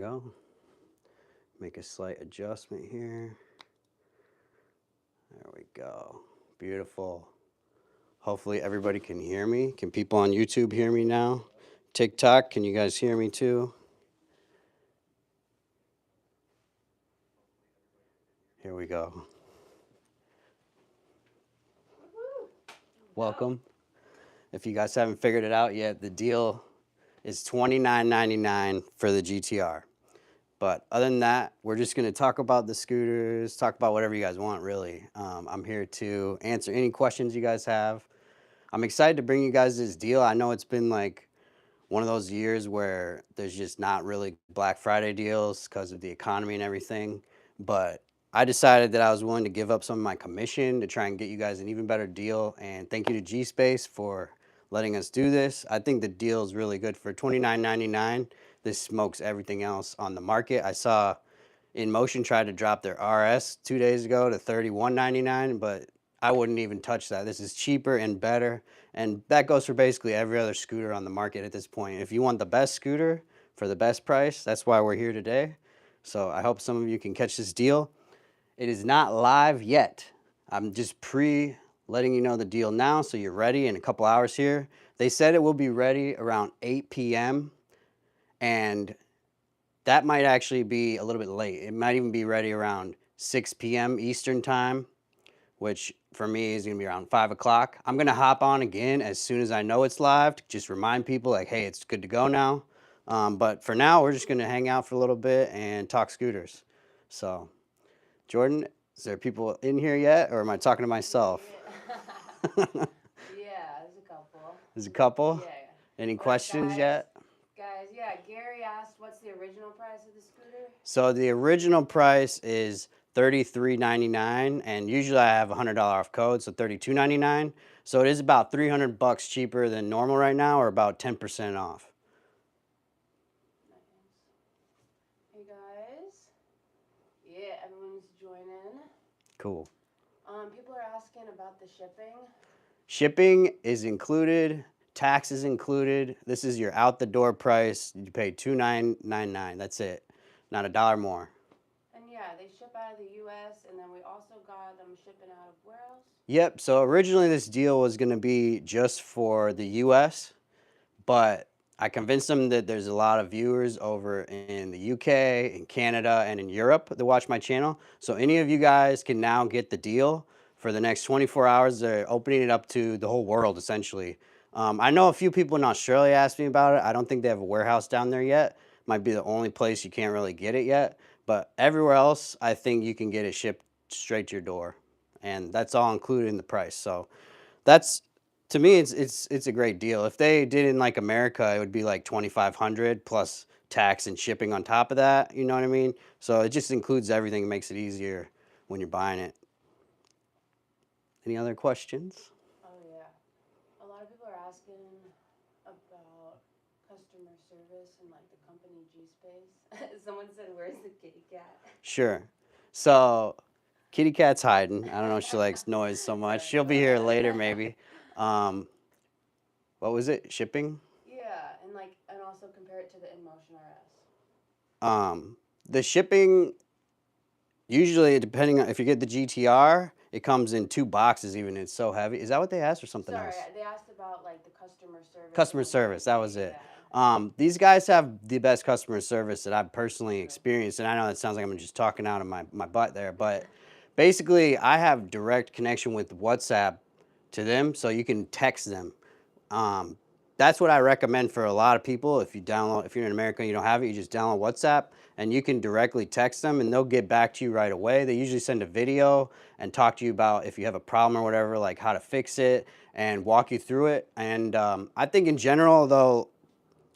go. Make a slight adjustment here. There we go. Beautiful. Hopefully everybody can hear me. Can people on YouTube hear me now? TikTok, can you guys hear me too? Here we go. Welcome. If you guys haven't figured it out yet, the deal is $29.99 for the GTR. But other than that, we're just going to talk about the scooters, talk about whatever you guys want, really. I'm here to answer any questions you guys have. I'm excited to bring you guys this deal. I know it's been like one of those years where there's just not really Black Friday deals because of the economy and everything. But I decided that I was willing to give up some of my commission to try and get you guys an even better deal. And thank you to Gspace for letting us do this. I think the deal is really good. For $29.99. This smokes everything else on the market. I saw Inmotion try to drop their RS 2 days ago to $31.99, but I wouldn't even touch that. This is cheaper and better, and that goes for basically every other scooter on the market at this point. If you want the best scooter for the best price, that's why we're here today. So I hope some of you can catch this deal. It is not live yet. I'm just letting you know the deal now so you're ready in a couple hours here. They said it will be ready around 8 p.m. and that might actually be a little bit late. It might even be ready around 6 p.m. Eastern time, which for me is gonna be around 5 o'clock. I'm gonna hop on again as soon as I know it's live to just remind people like, hey, it's good to go now. But for now, we're just gonna hang out for a little bit and talk scooters. So, Jordan, is there people in here yet, or am I talking to myself? Yeah, there's a couple. There's a couple? Yeah. Any questions yet? Guys, yeah, Gary asked what's the original price of the scooter? So the original price is $33.99, and usually I have a $100 off code, so $32.99. So it is about $300 cheaper than normal right now, or about 10% off. Nice. Hey guys. Yeah, everyone's joining. Cool. People are asking about the shipping. Shipping is included. Tax is included. This is your out the door price. You pay $2,999. That's it. Not a dollar more. And yeah, they ship out of the U.S. and then we also got them shipping out of where else? Yep. So originally this deal was going to be just for the U.S., but I convinced them that there's a lot of viewers over in the UK, in Canada, and in Europe that watch my channel. So any of you guys can now get the deal for the next 24 hours. They're opening it up to the whole world, essentially. I know a few people in Australia asked me about it. I don't think they have a warehouse down there yet. Might be the only place you can't really get it yet. But everywhere else, I think you can get it shipped straight to your door. And that's all included in the price. So that's, to me, it's a great deal. If they did in like America, it would be like $2,500 plus tax and shipping on top of that. You know what I mean? So it just includes everything. It makes it easier when you're buying it. Any other questions? Oh yeah. A lot of people are asking about customer service and like the company Gspace. Someone said, "Where's the kitty cat?" Sure. So kitty cat's hiding. I don't know if she likes noise so much. She'll be here later maybe. What was it? Shipping? Yeah, and also compare it to the Inmotion RS. The shipping, usually depending on if you get the GTR, it comes in 2 boxes even. It's so heavy. Is that what they asked or something Sorry, else? they asked about like the customer service. Customer service, that was it. Yeah. These guys have the best customer service that I've personally experienced, and I know that sounds like I'm just talking out of my butt there, but basically I have direct connection with WhatsApp to them, so you can text them. That's what I recommend for a lot of people. If you're in America and you don't have it, you just download WhatsApp and you can directly text them and they'll get back to you right away. They usually send a video and talk to you about if you have a problem or whatever, like how to fix it and walk you through it. And I think in general, though,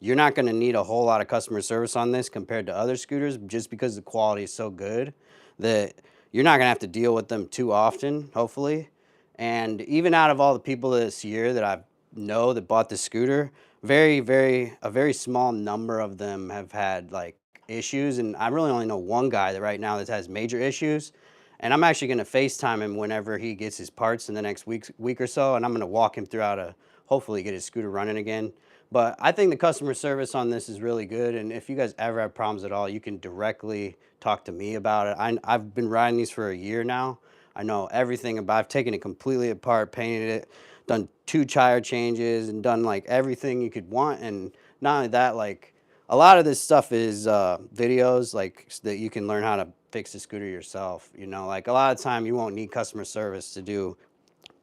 you're not going to need a whole lot of customer service on this compared to other scooters, just because the quality is so good that you're not going to have to deal with them too often, hopefully. And even out of all the people this year that I know that bought the scooter, a very small number of them have had like issues. And I really only know one guy that right now that has major issues. And I'm actually going to FaceTime him whenever he gets his parts in the next week or so. And I'm going to walk him through how to hopefully get his scooter running again. But I think the customer service on this is really good. And if you guys ever have problems at all, you can directly talk to me about it. I've been riding these for a year now. I know everything about. I've taken it completely apart, painted it, done 2 tire changes, and done like everything you could want. And not only that, like a lot of this stuff is videos, like that you can learn how to fix the scooter yourself. You know, like a lot of time you won't need customer service to do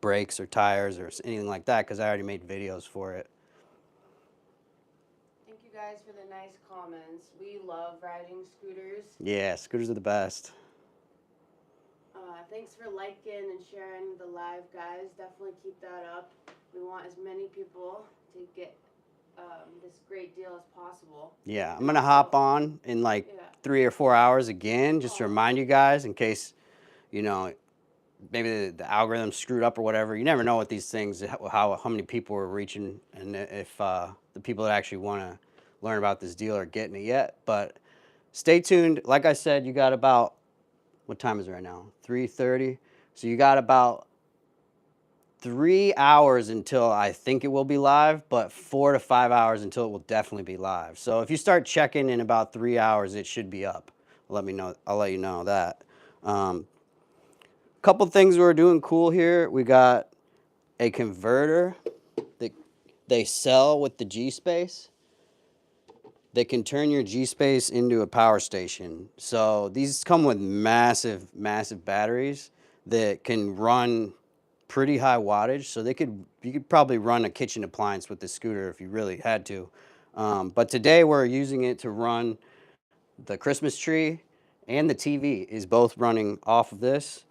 brakes or tires or anything like that because I already made videos for it. Thank you guys for the nice comments. We love riding scooters. Yeah, scooters are the best. Thanks for liking and sharing the live, guys. Definitely keep that up. We want as many people to get this great deal as possible. Yeah, I'm gonna hop on in like 3 or 4 hours again, just to remind you guys in case, you know, maybe the algorithm screwed up or whatever. You never know with these things, how many people are reaching and if the people that actually want to learn about this deal are getting it yet. But stay tuned. Like I said, you got about, what time is it right now? 3:30. So you got about 3 hours until I think it will be live, but 4 to 5 hours until it will definitely be live. So if you start checking in about 3 hours, it should be up. Let me know. I'll let you know that. Couple things we're doing cool here. We got a converter that they sell with the Gspace. They can turn your Gspace into a power station. So these come with massive, massive batteries that can run pretty high wattage. So you could probably run a kitchen appliance with the scooter if you really had to. But today we're using it to run the Christmas tree, and the TV is both running off of this.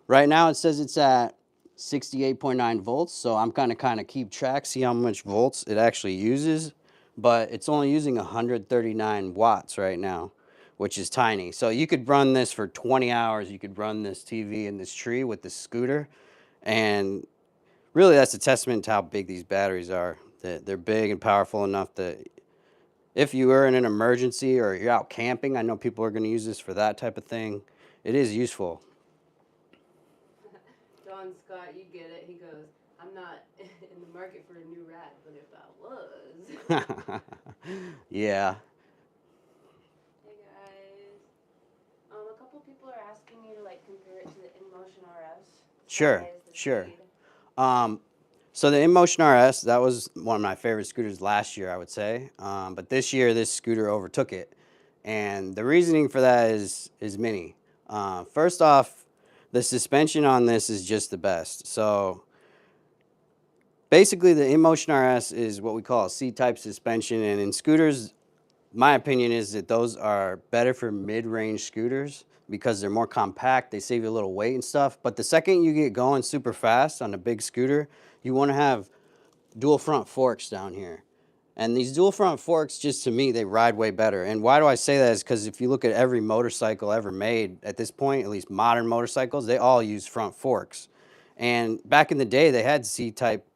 Right now it says it's at 68.9 volts, so I'm kind of keep track, see how much volts it actually uses, but it's only using 139 watts right now, which is tiny. So you could run this for 20 hours, you could run this TV and this tree with the scooter, and really that's a testament to how big these batteries are. They're big and powerful enough that if you are in an emergency or you're out camping, I know people are going to use this for that type of thing. It is useful. Don Scott, you get it. He goes, I'm not in the market for a new rad, but if I was. Yeah. Hey guys. A couple people are asking me to like compare it to the Inmotion RS. Sure, sure. So the Inmotion RS, that was one of my favorite scooters last year, I would say. But this year, this scooter overtook it. And the reasoning for that is many. First off, the suspension on this is just the best. So basically the Inmotion RS is what we call a C-type suspension. And in scooters, my opinion is that those are better for mid-range scooters because they're more compact, they save you a little weight and stuff. But the second you get going super fast on a big scooter, you want to have dual front forks down here. And these dual front forks, just to me, they ride way better. And why do I say that is because if you look at every motorcycle ever made at this point, at least modern motorcycles, they all use front forks. And back in the day, they had C-type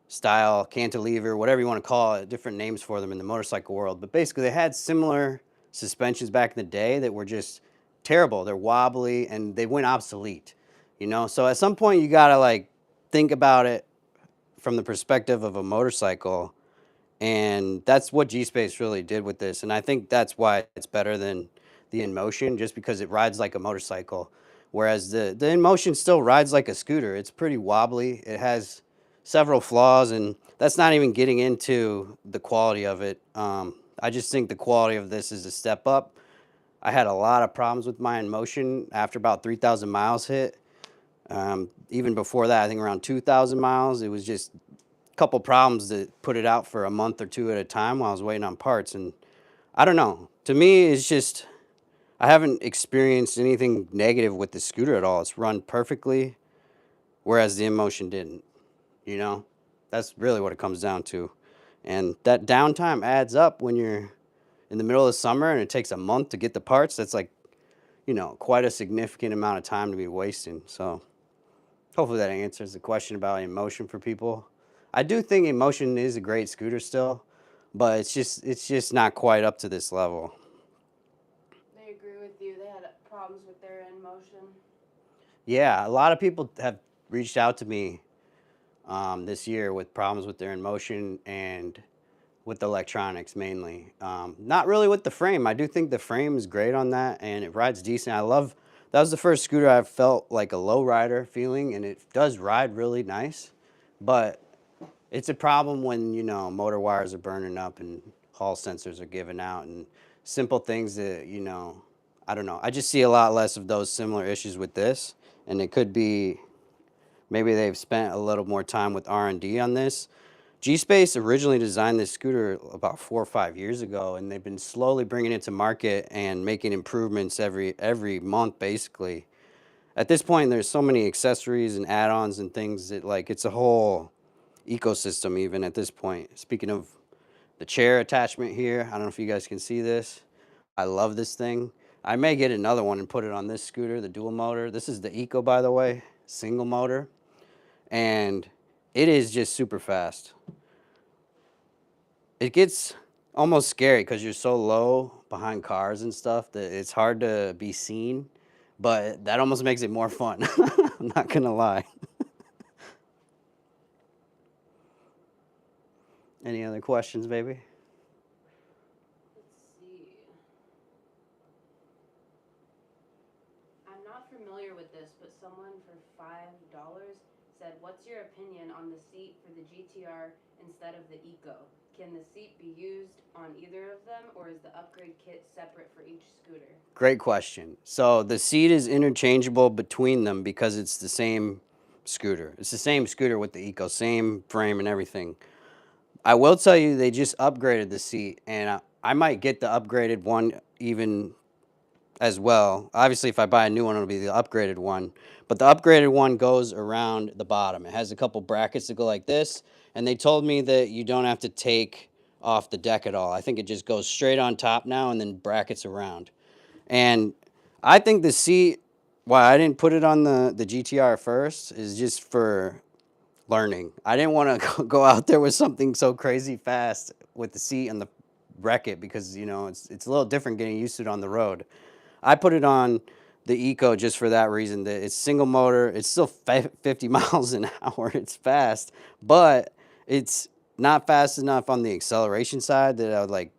style, cantilever, whatever you want to call it, different names for them in the motorcycle world. But basically, they had similar suspensions back in the day that were just terrible. They're wobbly, and they went obsolete. You know, so at some point, you got to like think about it from the perspective of a motorcycle. And that's what Gspace really did with this. And I think that's why it's better than the Inmotion, just because it rides like a motorcycle. Whereas the Inmotion still rides like a scooter. It's pretty wobbly. It has several flaws, and that's not even getting into the quality of it. I just think the quality of this is a step up. I had a lot of problems with my Inmotion after about 3,000 miles hit. Even before that, I think around 2,000 miles, it was just couple problems that put it out for a month or two at a time while I was waiting on parts. And I don't know. To me, it's just, I haven't experienced anything negative with the scooter at all. It's run perfectly, whereas the Inmotion didn't. You know, that's really what it comes down to. And that downtime adds up when you're in the middle of the summer and it takes a month to get the parts. That's like, you know, quite a significant amount of time to be wasting. So hopefully that answers the question about Inmotion for people. I do think Inmotion is a great scooter still, but it's just not quite up to this level. They agree with you. They had problems with their Inmotion. Yeah, a lot of people have reached out to me this year with problems with their Inmotion, and with the electronics mainly. Not really with the frame. I do think the frame is great on that, and it rides decent. That was the first scooter I felt like a low rider feeling, and it does ride really nice. But it's a problem when, you know, motor wires are burning up and hall sensors are giving out and simple things that, you know, I don't know. I just see a lot less of those similar issues with this, and it could be maybe they've spent a little more time with R&D on this. Gspace originally designed this scooter about 4 or 5 years ago, and they've been slowly bringing it to market and making improvements every month, basically. At this point, there's so many accessories and add-ons and things that, like, it's a whole ecosystem even at this point. Speaking of the chair attachment here, I don't know if you guys can see this. I love this thing. I may get another one and put it on this scooter, the dual motor. This is the Eco, by the way, single motor, and it is just super fast. It gets almost scary because you're so low behind cars and stuff that it's hard to be seen, but that almost makes it more fun. I'm not gonna lie. Any other questions, baby? Let's see. I'm not familiar with this, but someone for $5 said, "What's your opinion on the seat for the GTR instead of the Eco? Can the seat be used on either of them, or is the upgrade kit separate for each scooter?" Great question. So the seat is interchangeable between them because it's the same scooter. It's the same scooter with the Eco, same frame and everything. I will tell you, they just upgraded the seat, and I might get the upgraded one even as well. Obviously, if I buy a new one, it'll be the upgraded one. But the upgraded one goes around the bottom. It has a couple brackets that go like this, and they told me that you don't have to take off the deck at all. I think it just goes straight on top now and then brackets around. And I think the seat, why I didn't put it on the GTR first, is just for learning. I didn't want to go out there with something so crazy fast with the seat and the wreck it because, you know, it's a little different getting used to it on the road. I put it on the Eco just for that reason, that it's single motor. It's still 50 miles an hour. It's fast, but it's not fast enough on the acceleration side that I would like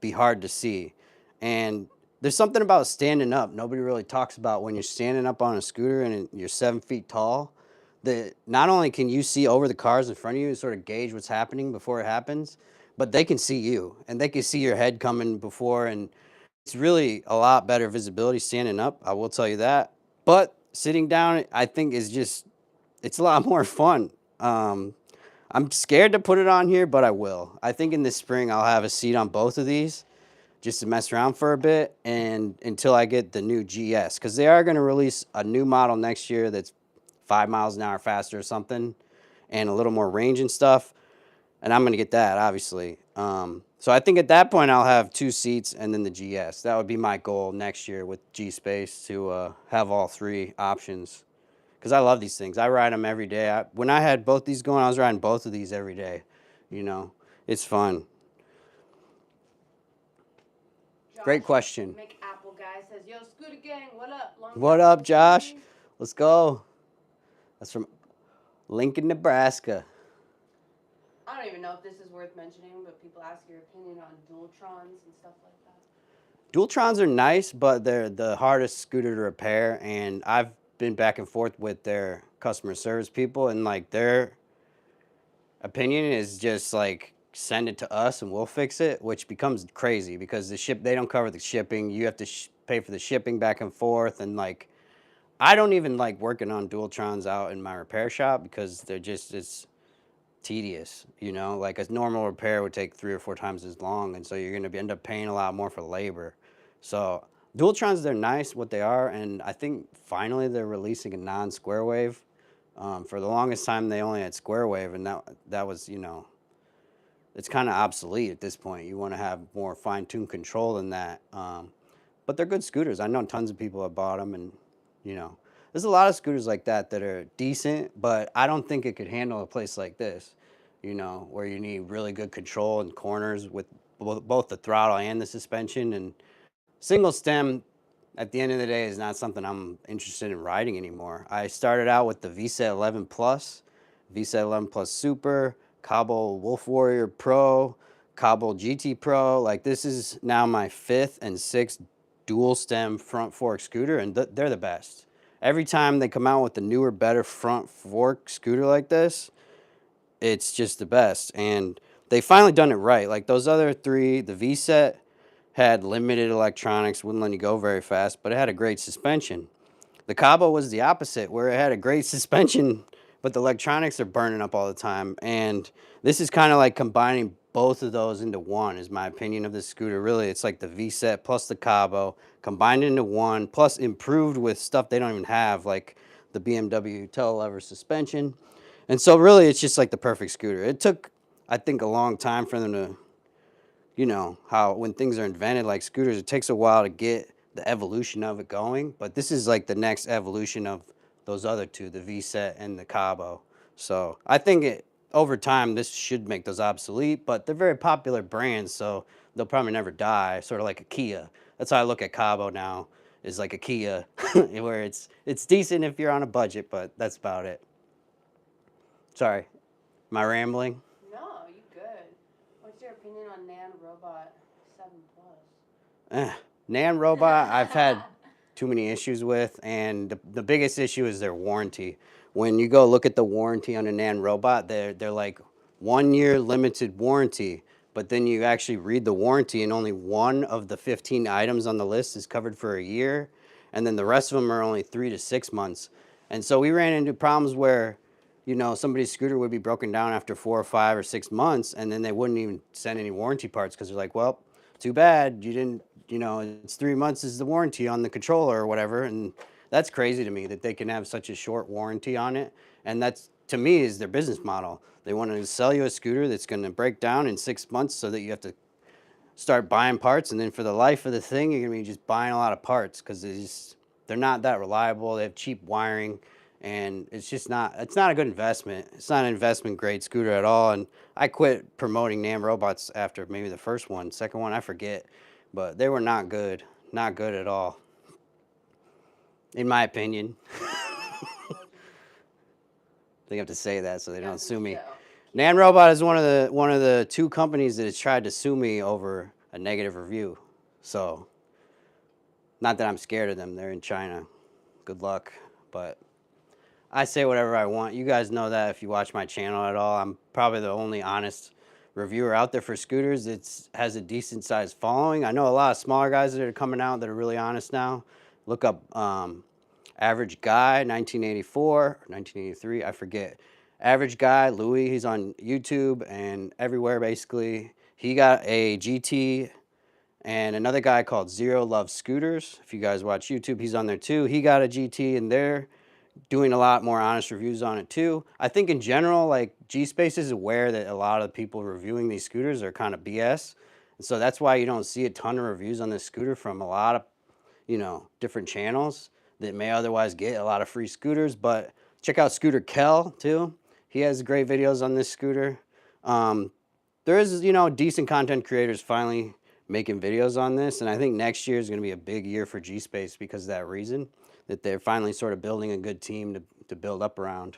be hard to see. And there's something about standing up nobody really talks about when you're standing up on a scooter and you're 7 feet tall, that not only can you see over the cars in front of you and sort of gauge what's happening before it happens, but they can see you and they can see your head coming before, and it's really a lot better visibility standing up, I will tell you that. But sitting down, I think is just, it's a lot more fun. I'm scared to put it on here, but I will. I think in the spring I'll have a seat on both of these just to mess around for a bit and until I get the new GS, because they are going to release a new model next year that's 5 miles an hour faster or something and a little more range and stuff. And I'm going to get that, obviously. So I think at that point I'll have 2 seats and then the GS. That would be my goal next year with Gspace, to have all 3 options. Because I love these things. I ride them every day. When I had both these going, I was riding both of these every day. You know, it's fun. Great question. McApple guy says, "Yo, ScootaGang, what up? What up, Josh? Let's go." That's from Lincoln, Nebraska. I don't even know if this is worth mentioning, but people ask your opinion on Dualtrons and stuff like that. Dualtrons are nice, but they're the hardest scooter to repair, and I've been back and forth with their customer service people, and like their opinion is just like, send it to us and we'll fix it, which becomes crazy because they don't cover the shipping. You have to pay for the shipping back and forth, and like I don't even like working on Dualtrons out in my repair shop because they're just, it's tedious, you know, like a normal repair would take 3 or 4 times as long, and so you're going to end up paying a lot more for labor. So Dualtrons, they're nice what they are, and I think finally they're releasing a non-square wave. For the longest time they only had square wave, and that was, you know, it's kind of obsolete at this point. You want to have more fine-tuned control than that. But they're good scooters. I know tons of people have bought them, and you know, there's a lot of scooters like that that are decent, but I don't think it could handle a place like this, you know, where you need really good control in corners with both the throttle and the suspension. And single stem, at the end of the day, is not something I'm interested in riding anymore. I started out with the VSET 11 Plus, VSET 11 Plus Super, Cabo Wolf Warrior Pro, Cobble GT Pro. Like, this is now my 5th and 6th dual stem front fork scooter, and they're the best. Every time they come out with a newer, better front fork scooter like this, it's just the best. And they finally done it right. Like those other 3, the V-Set had limited electronics, wouldn't let you go very fast, but it had a great suspension. The Cabo was the opposite, where it had a great suspension, but the electronics are burning up all the time. And this is kind of like combining both of those into one, is my opinion of this scooter. Really, it's like the V-Set plus the Cabo combined into one, plus improved with stuff they don't even have, like the BMW telelever suspension. And so really, it's just like the perfect scooter. It took, I think, a long time for them to, you know, how when things are invented like scooters, it takes a while to get the evolution of it going. But this is like the next evolution of those other 2, the V-Set and the Cabo. So I think over time, this should make those obsolete, but they're very popular brands, so they'll probably never die, sort of like a Kia. That's how I look at Cabo now, is like a Kia, where it's decent if you're on a budget, but that's about it. Sorry, am I rambling? No, you good. What's your opinion on Nan Robot 7 Plus? Nan Robot, I've had too many issues with, and the biggest issue is their warranty. When you go look at the warranty on a Nan Robot, they're like 1-year limited warranty, but then you actually read the warranty and only 1 of the 15 items on the list is covered for a year, and then the rest of them are only 3 to 6 months. And so we ran into problems where, you know, somebody's scooter would be broken down after 4 or 5 or 6 months, and then they wouldn't even send any warranty parts because they're like, well, too bad, you didn't, you know, it's 3 months is the warranty on the controller or whatever. And that's crazy to me that they can have such a short warranty on it. And that's, to me, is their business model. They want to sell you a scooter that's going to break down in 6 months so that you have to start buying parts. And then for the life of the thing, you're going to be just buying a lot of parts because they're not that reliable. They have cheap wiring. And it's just not, it's not a good investment. It's not an investment grade scooter at all. And I quit promoting Nam Robots after maybe the first one, second one, I forget. But they were not good at all, in my opinion. They have to say that so they don't sue me. Nan Robot is one of the 2 companies that has tried to sue me over a negative review. So, not that I'm scared of them. They're in China. Good luck. But I say whatever I want. You guys know that if you watch my channel at all. I'm probably the only honest reviewer out there for scooters. It has a decent sized following. I know a lot of smaller guys that are coming out that are really honest now. Look up Average Guy 1984 or 1983, I forget. Average Guy Louis, he's on YouTube and everywhere basically. He got a GT, and another guy called Zero Love Scooters. If you guys watch YouTube, he's on there too. He got a GT, and they're doing a lot more honest reviews on it too. I think in general, like, Gspace is aware that a lot of the people reviewing these scooters are kind of BS. And so that's why you don't see a ton of reviews on this scooter from a lot of, you know, different channels that may otherwise get a lot of free scooters. But check out Scooter Kel too. He has great videos on this scooter. There is, you know, decent content creators finally making videos on this. And I think next year is going to be a big year for Gspace because of that reason, that they're finally sort of building a good team to build up around.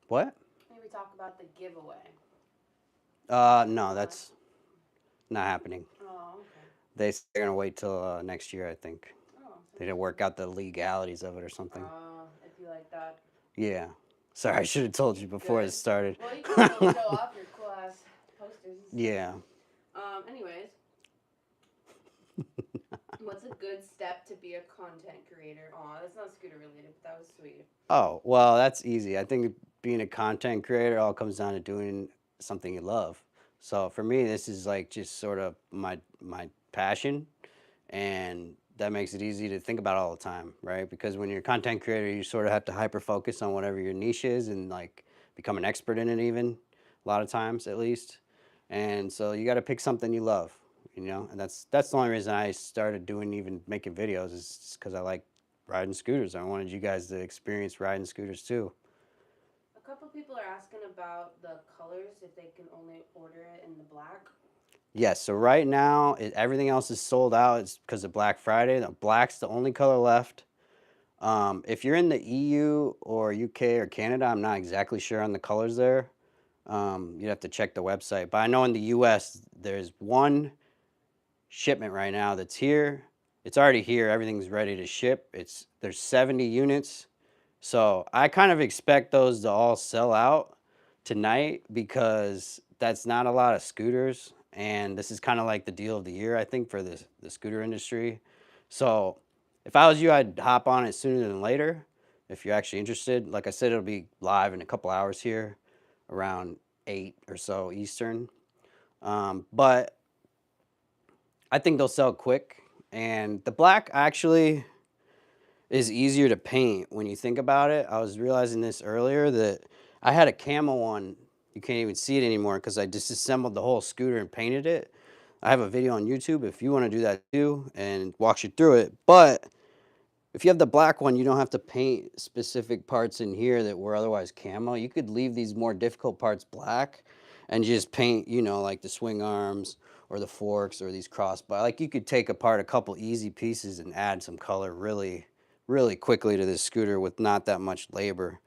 What? Maybe talk about the giveaway. No, that's not happening. Oh, okay. They're going to wait till next year, I think. Oh, They didn't work out the legalities of it or something. if you like that. Yeah. Sorry, I should have told you before it started. Well, you can still show off your cool ass posters. Yeah. Anyways. What's a good step to be a content creator? Aw, that's not scooter related, but that was sweet. Oh, well, that's easy. I think being a content creator all comes down to doing something you love. So for me, this is like just sort of my passion, and that makes it easy to think about all the time, right? Because when you're a content creator, you sort of have to hyper focus on whatever your niche is and like become an expert in it, even a lot of times at least. And so you got to pick something you love, you know, and that's the only reason I started even making videos, is just because I like riding scooters. I wanted you guys to experience riding scooters too. A couple people are asking about the colors, if they can only order it in the black. Yes, so right now, everything else is sold out. It's because of Black Friday. The black's the only color left. If you're in the EU or UK or Canada, I'm not exactly sure on the colors there. You'd have to check the website. But I know in the US, there's one shipment right now that's here. It's already here. Everything's ready to ship. There's 70 units. So I kind of expect those to all sell out tonight because that's not a lot of scooters. And this is kind of like the deal of the year, I think, for the scooter industry. So if I was you, I'd hop on it sooner than later. If you're actually interested, like I said, it'll be live in a couple hours here around 8 or so Eastern. But I think they'll sell quick. And the black actually is easier to paint when you think about it. I was realizing this earlier that I had a camo one. You can't even see it anymore because I disassembled the whole scooter and painted it. I have a video on YouTube if you want to do that too and walks you through it. But if you have the black one, you don't have to paint specific parts in here that were otherwise camo. You could leave these more difficult parts black and just paint, you know, like the swing arms or the forks or these crossbar. Like you could take apart a couple easy pieces and add some color really quickly to this scooter with not that much labor.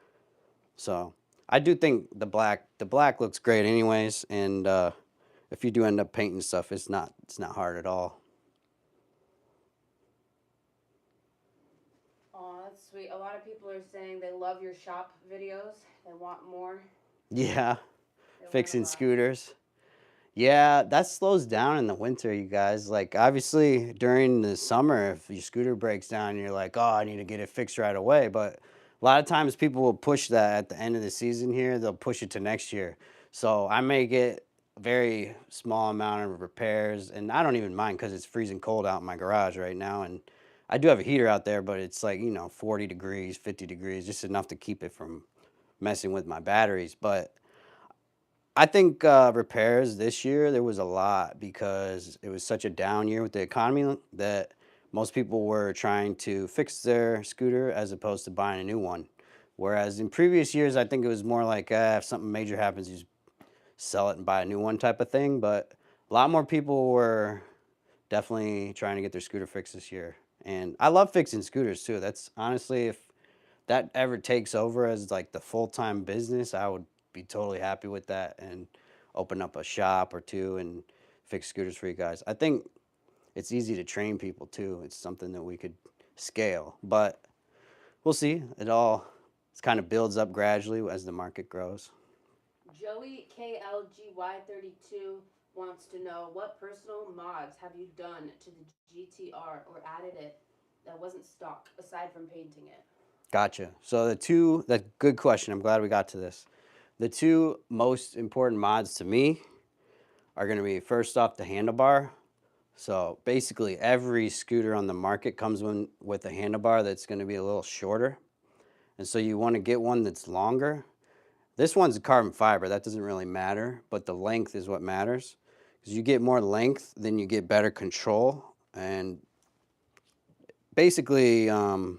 So I do think the black looks great anyways. And if you do end up painting stuff, it's not hard at all. Oh, that's sweet. A lot of people are saying they love your shop videos. They want more. Yeah, They learn fixing a lot. scooters. Yeah, that slows down in the winter, you guys. Like, obviously, during the summer, if your scooter breaks down, you're like, oh, I need to get it fixed right away. But a lot of times, people will push that at the end of the season here. They'll push it to next year. So I may get a very small amount of repairs, and I don't even mind because it's freezing cold out in my garage right now. And I do have a heater out there, but it's like, you know, 40 degrees, 50 degrees, just enough to keep it from messing with my batteries. But I think repairs this year, there was a lot because it was such a down year with the economy that most people were trying to fix their scooter as opposed to buying a new one. Whereas in previous years, I think it was more like if something major happens, you just sell it and buy a new one type of thing. But a lot more people were definitely trying to get their scooter fixed this year. And I love fixing scooters too. That's honestly, if that ever takes over as like the full-time business, I would be totally happy with that and open up a shop or two and fix scooters for you guys. I think it's easy to train people too. It's something that we could scale, but we'll see. It kind of builds up gradually as the market grows. Joey KLGY32 wants to know what personal mods have you done to the GTR or added it that wasn't stock aside from painting it? Gotcha. So that's good question. I'm glad we got to this. The two most important mods to me are going to be first off the handlebar. So basically every scooter on the market comes with a handlebar that's going to be a little shorter. And so you want to get one that's longer. This one's carbon fiber. That doesn't really matter, but the length is what matters. Because you get more length, then you get better control. And basically, other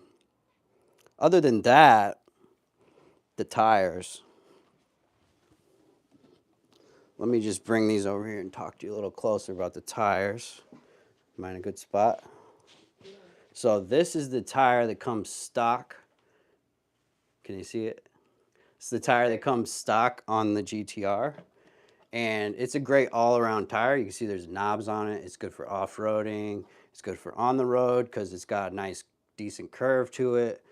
than that, the tires. Let me just bring these over here and talk to you a little closer about the tires. Am I in a good spot? So this is the tire that comes stock. Can you see it? It's the tire that comes stock on the GTR. And it's a great all-around tire. You can see there's knobs on it. It's good for off-roading. It's good for on the road because it's got a nice, decent curve to it.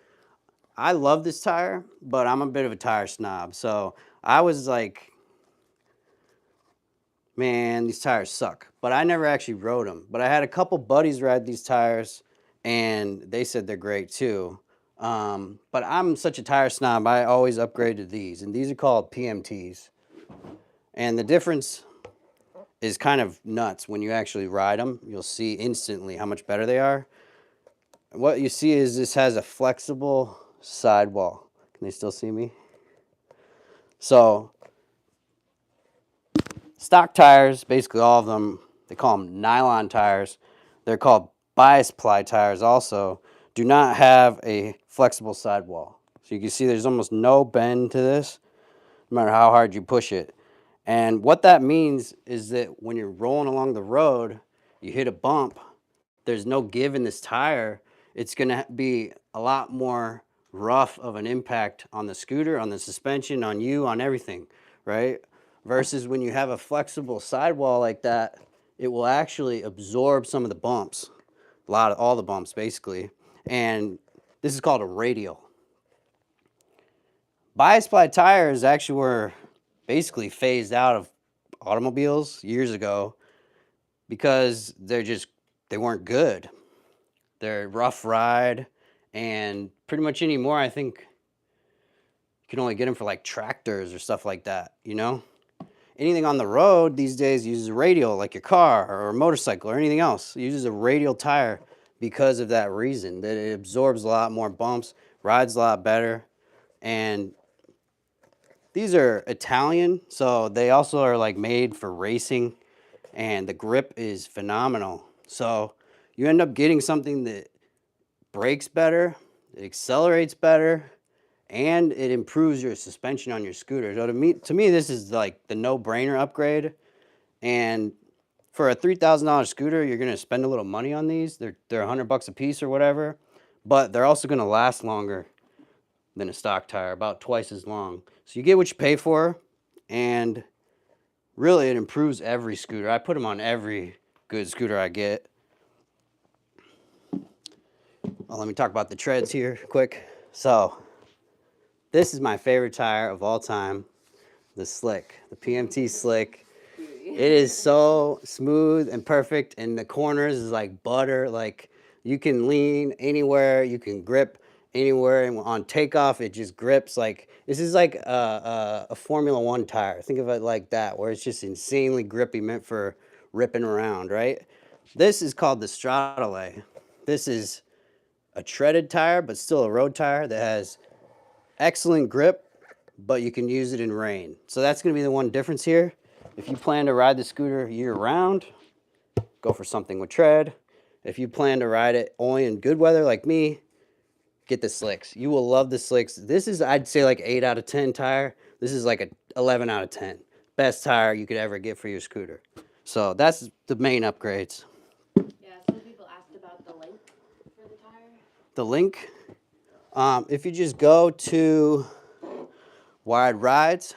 I love this tire, but I'm a bit of a tire snob. So I was like, man, these tires suck. But I never actually rode them. But I had a couple buddies ride these tires, and they said they're great too. But I'm such a tire snob, I always upgrade to these. And these are called PMTs. And the difference is kind of nuts. When you actually ride them, you'll see instantly how much better they are. What you see is this has a flexible sidewall. Can they still see me? So stock tires, basically all of them, they call them nylon tires. They're called bias ply tires also, do not have a flexible sidewall. So you can see there's almost no bend to this, no matter how hard you push it. And what that means is that when you're rolling along the road, you hit a bump, there's no give in this tire. It's going to be a lot more rough of an impact on the scooter, on the suspension, on you, on everything, right? versus when you have a flexible sidewall like that, it will actually absorb some of the bumps, all the bumps basically. And this is called a radial. Bi-ply tires actually were basically phased out of automobiles years ago because they weren't good. They're rough ride, and pretty much anymore I think you can only get them for like tractors or stuff like that, you know? Anything on the road these days uses a radial, like your car or a motorcycle or anything else. It uses a radial tire because of that reason, that it absorbs a lot more bumps, rides a lot better. And these are Italian, so they also are like made for racing, and the grip is phenomenal. So you end up getting something that brakes better, it accelerates better, and it improves your suspension on your scooter. So to me, this is like the no-brainer upgrade. And for a $3,000 scooter, you're gonna spend a little money on these. They're $100 a piece or whatever, but they're also gonna last longer than a stock tire, about twice as long. So you get what you pay for, and really it improves every scooter. I put them on every good scooter I get. Well, let me talk about the treads here quick. So this is my favorite tire of all time, the Slick, the PMT Slick. It is so smooth and perfect, and the corners is like butter. Like you can lean anywhere, you can grip anywhere, and on takeoff it just grips. Like this is like a Formula One tire. Think of it like that, where it's just insanely grippy, meant for ripping around, right? This is called the Stradale. This is a treaded tire, but still a road tire that has excellent grip, but you can use it in rain. So that's going to be the one difference here. If you plan to ride the scooter year round, go for something with tread. If you plan to ride it only in good weather like me, get the Slicks. You will love the Slicks. This is, I'd say, like 8 out of 10 tire. This is like a 11 out of 10. Best tire you could ever get for your scooter. So that's the main upgrades. Yeah, some people asked about the length for the tire. The link, if you just go to Wired Rides,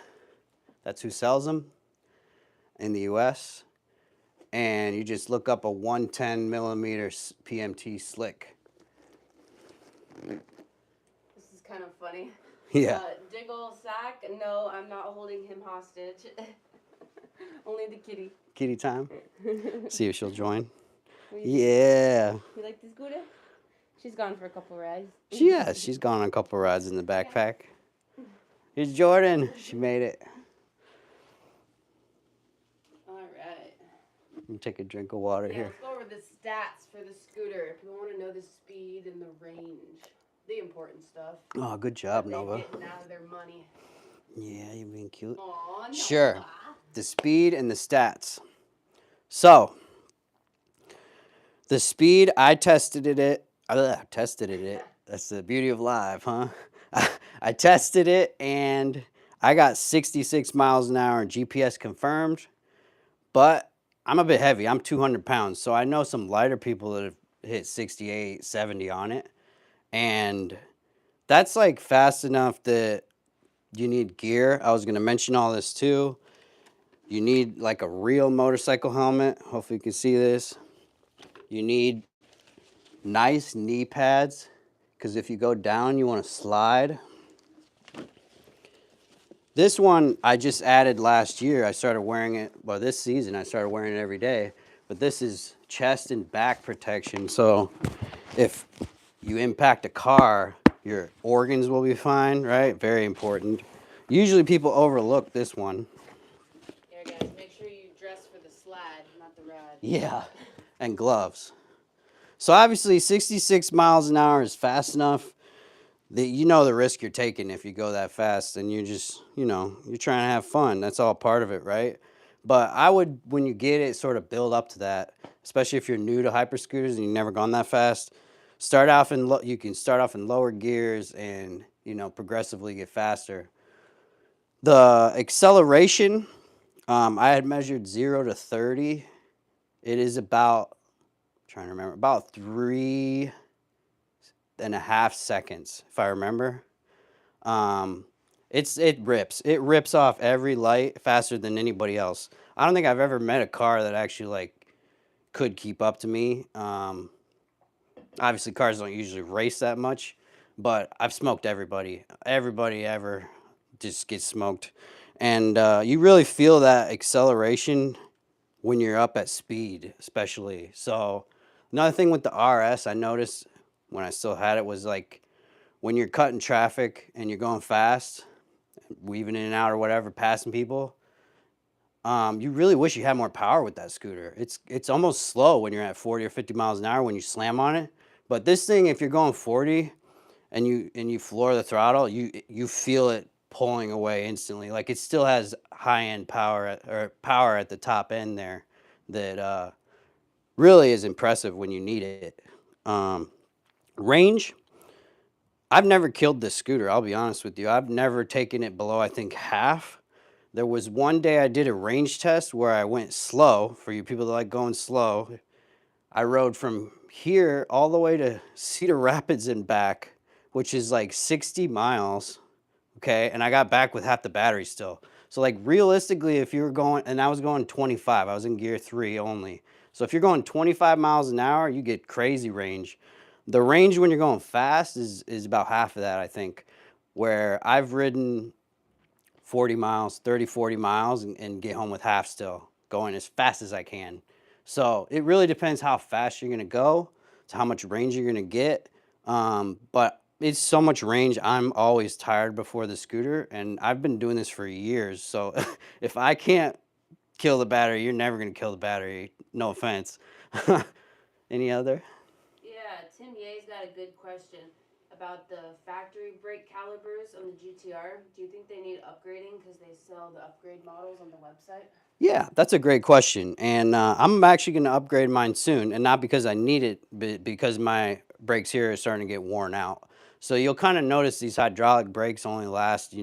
that's who sells them in the US, and you just look up a 110 millimeter PMT Slick. This is kind of funny. Yeah. Diggle Sack, no, I'm not holding him hostage. Only the kitty. Kitty time. See if she'll join. You Yeah. You like the scooter? She's gone for a couple rides. She's gone on a couple rides in the backpack. Here's Jordan. She made it. All right. Let me take a drink of water Yeah, here. let's go over the stats for the scooter. If you want to know the speed and the range, the important stuff. Oh, good job, What Nova. they're getting out of their money. Yeah, you're being cute. Aw, Nova. Sure. The speed and the stats. So, the speed, I tested it. That's the beauty of live, huh? I tested it, and I got 66 miles an hour, GPS confirmed. But I'm a bit heavy. I'm 200 pounds. So I know some lighter people that have hit 68, 70 on it. And that's like fast enough that you need gear. I was going to mention all this too. You need like a real motorcycle helmet. Hopefully you can see this. You need nice knee pads, because if you go down, you want to slide. This one I just added last year. I started wearing it, well, this season I started wearing it every day. But this is chest and back protection. So if you impact a car, your organs will be fine, right? Very important. Usually people overlook this one. Here, guys, make sure you dress for the slide, not the ride. Yeah, and gloves. So obviously 66 miles an hour is fast enough that you know the risk you're taking if you go that fast, and you're just, you know, you're trying to have fun. That's all part of it, right? But I would, when you get it, sort of build up to that, especially if you're new to hyper scooters and you've never gone that fast. Start off in you can start off in lower gears and, you know, progressively get faster. The acceleration, I had measured 0 to 30. It is about, I'm trying to remember, about 3.5 seconds, if I remember. It rips. It rips off every light faster than anybody else. I don't think I've ever met a car that actually like could keep up to me. Obviously, cars don't usually race that much, but I've smoked everybody. Everybody ever just gets smoked, and you really feel that acceleration when you're up at speed, especially. So another thing with the RS, I noticed when I still had it was like when you're cutting traffic and you're going fast, weaving in and out or whatever, passing people. You really wish you had more power with that scooter. It's almost slow when you're at 40 or 50 miles an hour when you slam on it. But this thing, if you're going 40 and you floor the throttle, you feel it pulling away instantly. Like it still has high end power or power at the top end there that really is impressive when you need it. Range. I've never killed this scooter. I'll be honest with you. I've never taken it below I think half. There was one day I did a range test where I went slow. For you people that like going slow, I rode from here all the way to Cedar Rapids and back, which is like 60 miles. Okay. And I got back with half the battery still. So, like, realistically, if you were going, and I was going 25, I was in gear 3 only. So, if you're going 25 miles an hour, you get crazy range. The range when you're going fast is about half of that, I think, where I've ridden 40 miles, 30, 40 miles and get home with half still, going as fast as I can. So it really depends how fast you're going to go, to how much range you're going to get. But it's so much range, I'm always tired before the scooter, and I've been doing this for years. So if I can't kill the battery, you're never going to kill the battery. No offense. Any other? Yeah, Tim Ye's got a good question about the factory brake calipers on the GTR. Do you think they need upgrading because they sell the upgrade models on the website? Yeah, that's a great question. And I'm actually going to upgrade mine soon. And not because I need it, but because my brakes here are starting to get worn out. So you'll kind of notice these hydraulic brakes only last,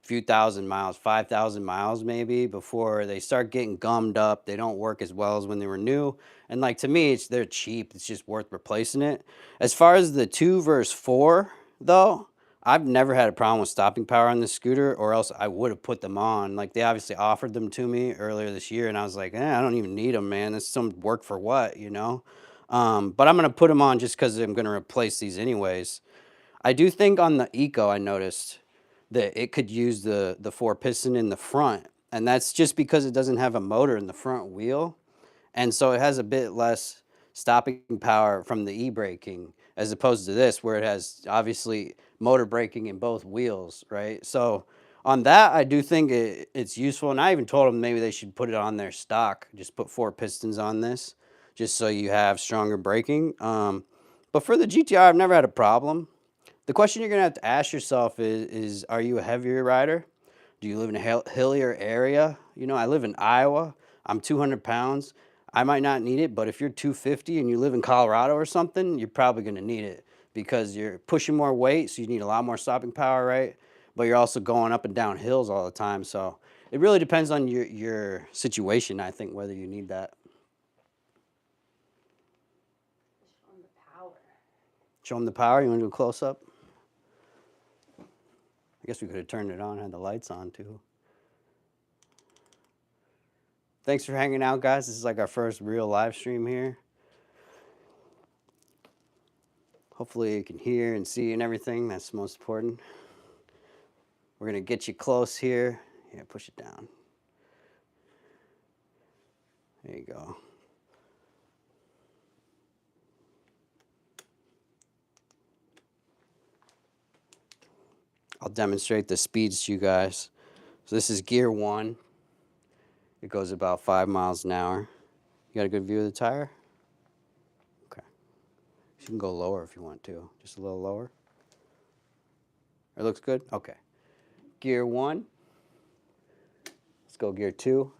few thousand miles, 5,000 miles maybe, before they start getting gummed up. They don't work as well as when they were new. And like to me, they're cheap. It's just worth replacing it. As far as the 2 versus 4, though, I've never had a problem with stopping power on this scooter, or else I would have put them on. Like they obviously offered them to me earlier this year, and I was like, I don't even need them, man. That's some work for what? But I'm gonna put them on just because I'm gonna replace these anyways. I do think on the Eco, I noticed that it could use the 4 piston in the front, and that's just because it doesn't have a motor in the front wheel, and so it has a bit less stopping power from the e-braking as opposed to this where it has obviously motor braking in both wheels, right? So on that, I do think it's useful, and I even told them maybe they should put it on their stock, just put 4 pistons on this, just so you have stronger braking. But for the GTR, I've never had a problem. The question you're going to have to ask yourself is are you a heavier rider? Do you live in a hillier area? I live in Iowa. I'm 200 pounds. I might not need it, but if you're 250 and you live in Colorado or something, you're probably going to need it because you're pushing more weight, so you need a lot more stopping power, right? But you're also going up and down hills all the time. So it really depends on your situation, I think, whether you need that. Show them the power. Show them the power. You want to do a close-up? I guess we could have turned it on, had the lights on too. Thanks for hanging out, guys. This is like our first real live stream here. Hopefully you can hear and see and everything. That's most important. We're going to get you close here. Yeah, push it down. There you go. I'll demonstrate the speeds to you guys. So this is gear 1. It goes about 5 miles an hour. You got a good view of the tire? Okay. You can go lower if you want to. Just a little lower. It looks good? Okay. Gear 1. Let's go gear 2.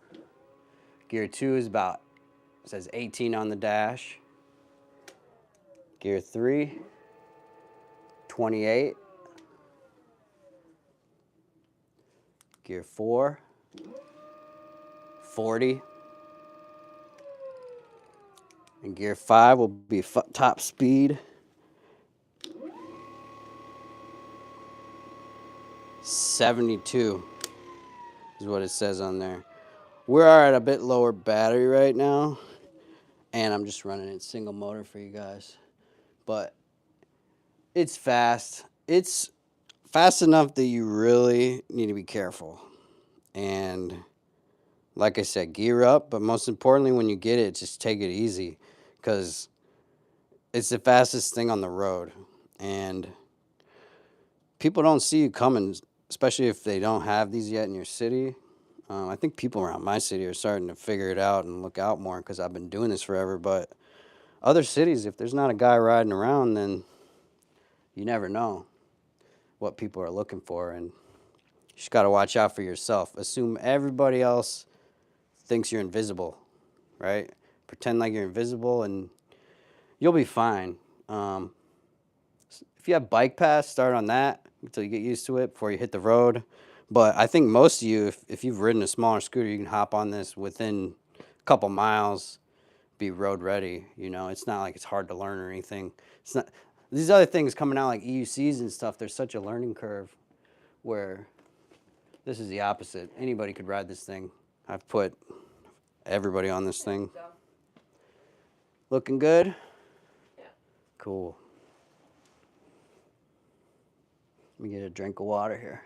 Gear 2 is about, it says 18 on the dash. Gear 3, 28. Gear 4, 40. And gear 5 will be top speed. 72 is what it says on there. We are at a bit lower battery right now, and I'm just running it single motor for you guys. But it's fast. It's fast enough that you really need to be careful. And like I said, gear up, but most importantly, when you get it, just take it easy, because it's the fastest thing on the road. And people don't see you coming, especially if they don't have these yet in your city. I think people around my city are starting to figure it out and look out more, because I've been doing this forever. But other cities, if there's not a guy riding around, then you never know what people are looking for. And you just got to watch out for yourself. Assume everybody else thinks you're invisible, right? Pretend like you're invisible and you'll be fine. If you have bike pass, start on that until you get used to it before you hit the road. But I think most of you, if you've ridden a smaller scooter, you can hop on this within a couple miles, be road ready. You know, it's not like it's hard to learn or anything. It's not. These other things coming out like EUCs and stuff, there's such a learning curve, where this is the opposite. Anybody could ride this thing. I've put everybody on this thing. Looking good? Yeah. Cool. Let me get a drink of water here.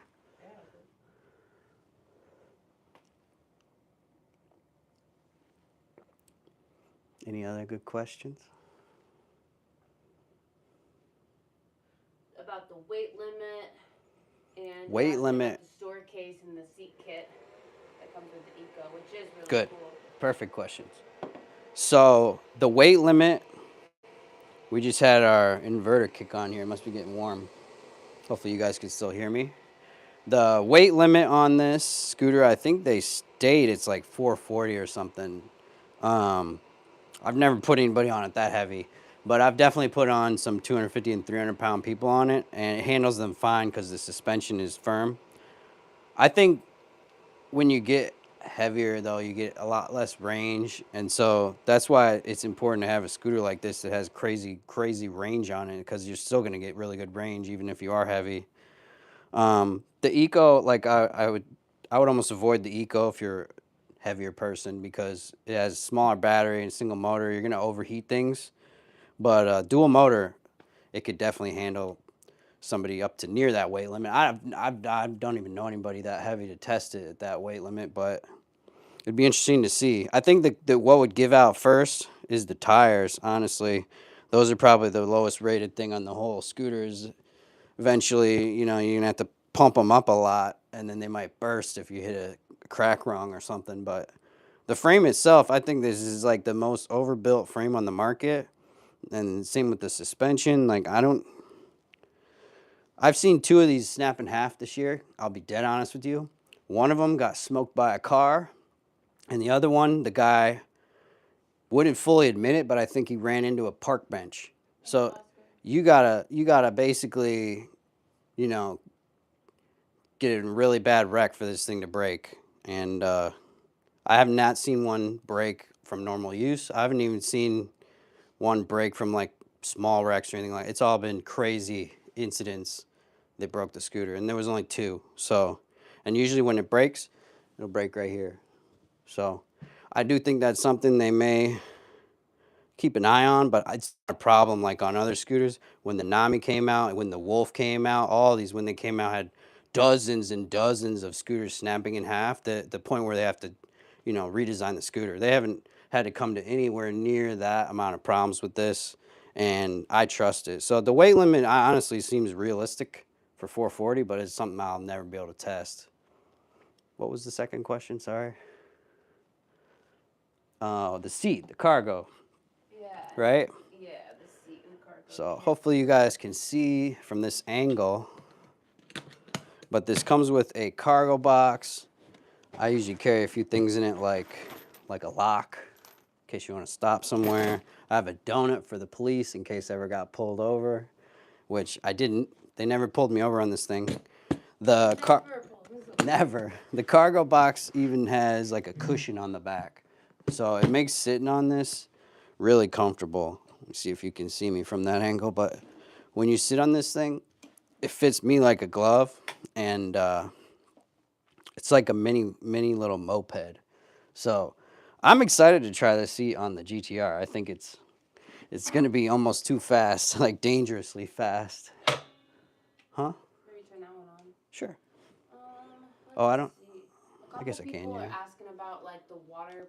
Any other good questions? About the weight limit and Weight limit. the store case and the seat kit that comes with the Eco, which is really Good. cool. Perfect questions. So the weight limit, we just had our inverter kick on here. It must be getting warm. Hopefully you guys can still hear me. The weight limit on this scooter, I think they state it's like 440 or something. I've never put anybody on it that heavy, but I've definitely put on some 250 and 300 pound people on it, and it handles them fine because the suspension is firm. I think when you get heavier, though, you get a lot less range, and so that's why it's important to have a scooter like this that has crazy range on it, because you're still going to get really good range even if you are heavy. The Eco, like I would almost avoid the Eco if you're a heavier person, because it has a smaller battery and single motor. You're going to overheat things. But dual motor, it could definitely handle somebody up to near that weight limit. I don't even know anybody that heavy to test it at that weight limit, but it'd be interesting to see. I think that what would give out first is the tires, honestly. Those are probably the lowest rated thing on the whole. Scooters, eventually, you know, you're going to have to pump them up a lot, and then they might burst if you hit a crack wrong or something. But the frame itself, I think this is like the most overbuilt frame on the market. And same with the suspension. Like, I've seen two of these snap in half this year. I'll be dead honest with you. One of them got smoked by a car, and the other one, the guy wouldn't fully admit it, but I think he ran into a park bench. So you gotta basically, you know, get in a really bad wreck for this thing to break. And I have not seen one break from normal use. I haven't even seen one break from like small wrecks or anything like. It's all been crazy incidents that broke the scooter, and there was only two. So, and usually when it breaks, it'll break right here. So I do think that's something they may keep an eye on, but it's not a problem like on other scooters. When the Nami came out, when the Wolf came out, all these, when they came out, had dozens and dozens of scooters snapping in half, the point where they have to, you know, redesign the scooter. They haven't had to come to anywhere near that amount of problems with this, and I trust it. So the weight limit, I honestly seems realistic for 440, but it's something I'll never be able to test. What was the second question? Sorry. Oh, the seat, the cargo. Yeah. Right? Yeah, the seat and the cargo. So hopefully you guys can see from this angle, but this comes with a cargo box. I usually carry a few things in it, like a lock in case you want to stop somewhere. I have a donut for the police in case I ever got pulled over, which I didn't. They never pulled me over on this thing. Never. The cargo box even has like a cushion on the back, so it makes sitting on this really comfortable. Let me see if you can see me from that angle, but when you sit on this thing, it fits me like a glove, and it's like a mini little moped. So I'm excited to try this seat on the GTR. I think it's going to be almost too fast, like dangerously fast. Huh? Maybe turn that one on. Sure. Let Oh, I me don't. see. A I couple guess I can, people are yeah. asking about like the water